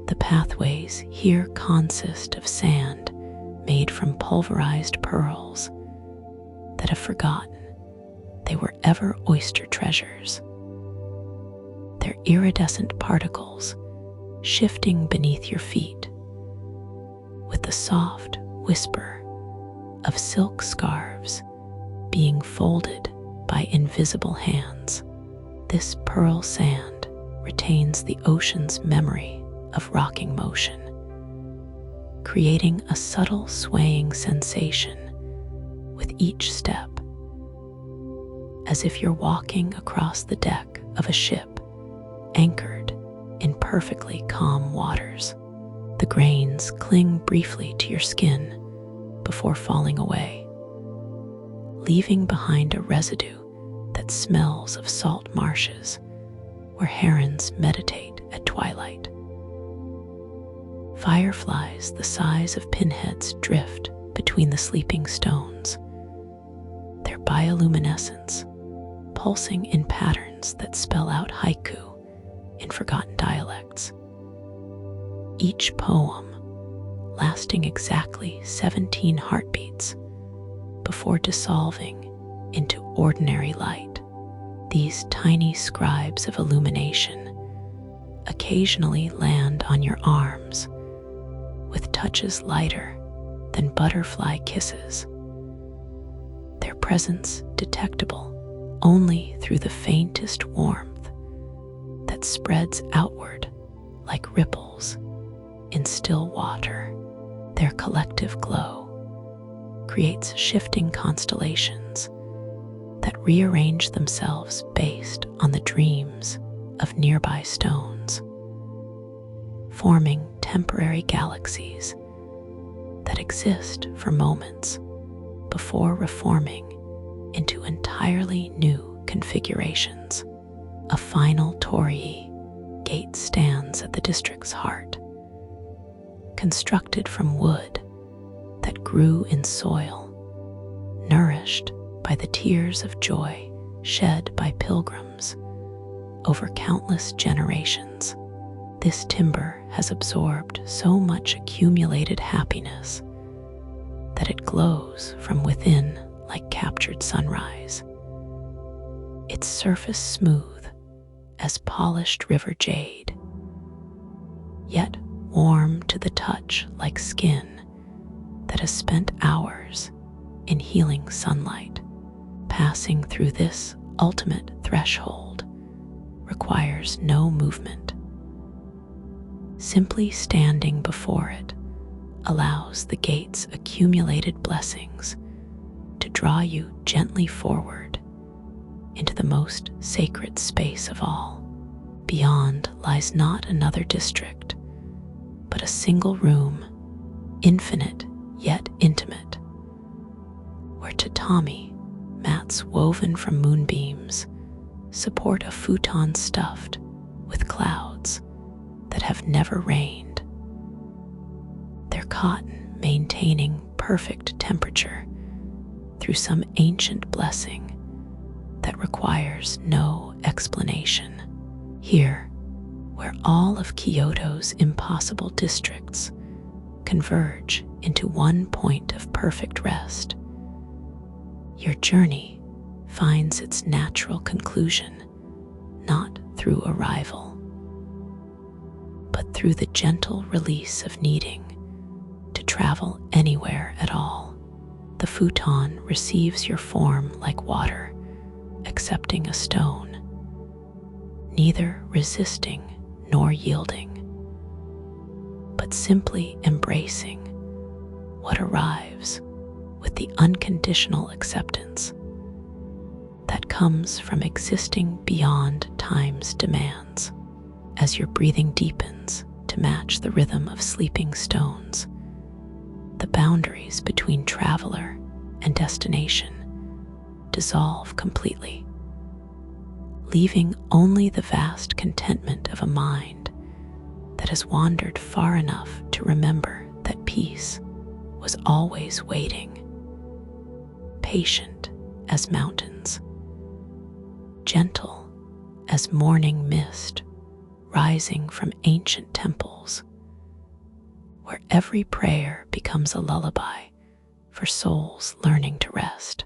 The pathways here consist of sand made from pulverized pearls that have forgotten they were ever oyster treasures. Their iridescent particles shifting beneath your feet with the soft whisper of silk scarves being folded by invisible hands. This pearl sand retains the ocean's memory of rocking motion, creating a subtle swaying sensation with each step, as if you're walking across the deck of a ship anchored in perfectly calm waters. The grains cling briefly to your skin before falling away, leaving behind a residue that smells of salt marshes where herons meditate at twilight. Fireflies the size of pinheads drift between the sleeping stones, their bioluminescence pulsing in patterns that spell out haiku in forgotten dialects. Each poem lasting exactly 17 heartbeats before dissolving into ordinary light. These tiny scribes of illumination occasionally land on your arms with touches lighter than butterfly kisses, their presence detectable only through the faintest warmth that spreads outward like ripples in still water. Their collective glow creates shifting constellations that rearrange themselves based on the dreams of nearby stones, forming temporary galaxies that exist for moments before reforming into entirely new configurations. A final torii gate stands at the district's heart, constructed from wood that grew in soil, nourished by the tears of joy shed by pilgrims over countless generations. This timber has absorbed so much accumulated happiness that it glows from within like captured sunrise. Its surface smooth as polished river jade, yet warm to the touch like skin that has spent hours in healing sunlight. Passing through this ultimate threshold requires no movement. Simply standing before it allows the gate's accumulated blessings to draw you gently forward into the most sacred space of all. Beyond lies not another district, but a single room, infinite yet intimate, where tatami, mats woven from moonbeams, support a futon stuffed with clouds that have never rained, their cotton maintaining perfect temperature through some ancient blessing that requires no explanation. Here, where all of Kyoto's impossible districts converge into one point of perfect rest, your journey finds its natural conclusion not through arrival, but through the gentle release of needing to travel anywhere at all. The futon receives your form like water, accepting a stone, neither resisting nor yielding, but simply embracing what arrives with the unconditional acceptance that comes from existing beyond time's demands. As your breathing deepens to match the rhythm of sleeping stones, the boundaries between traveler and destination dissolve completely, leaving only the vast contentment of a mind that has wandered far enough to remember that peace was always waiting, patient as mountains, gentle as morning mist rising from ancient temples, where every prayer becomes a lullaby for souls learning to rest.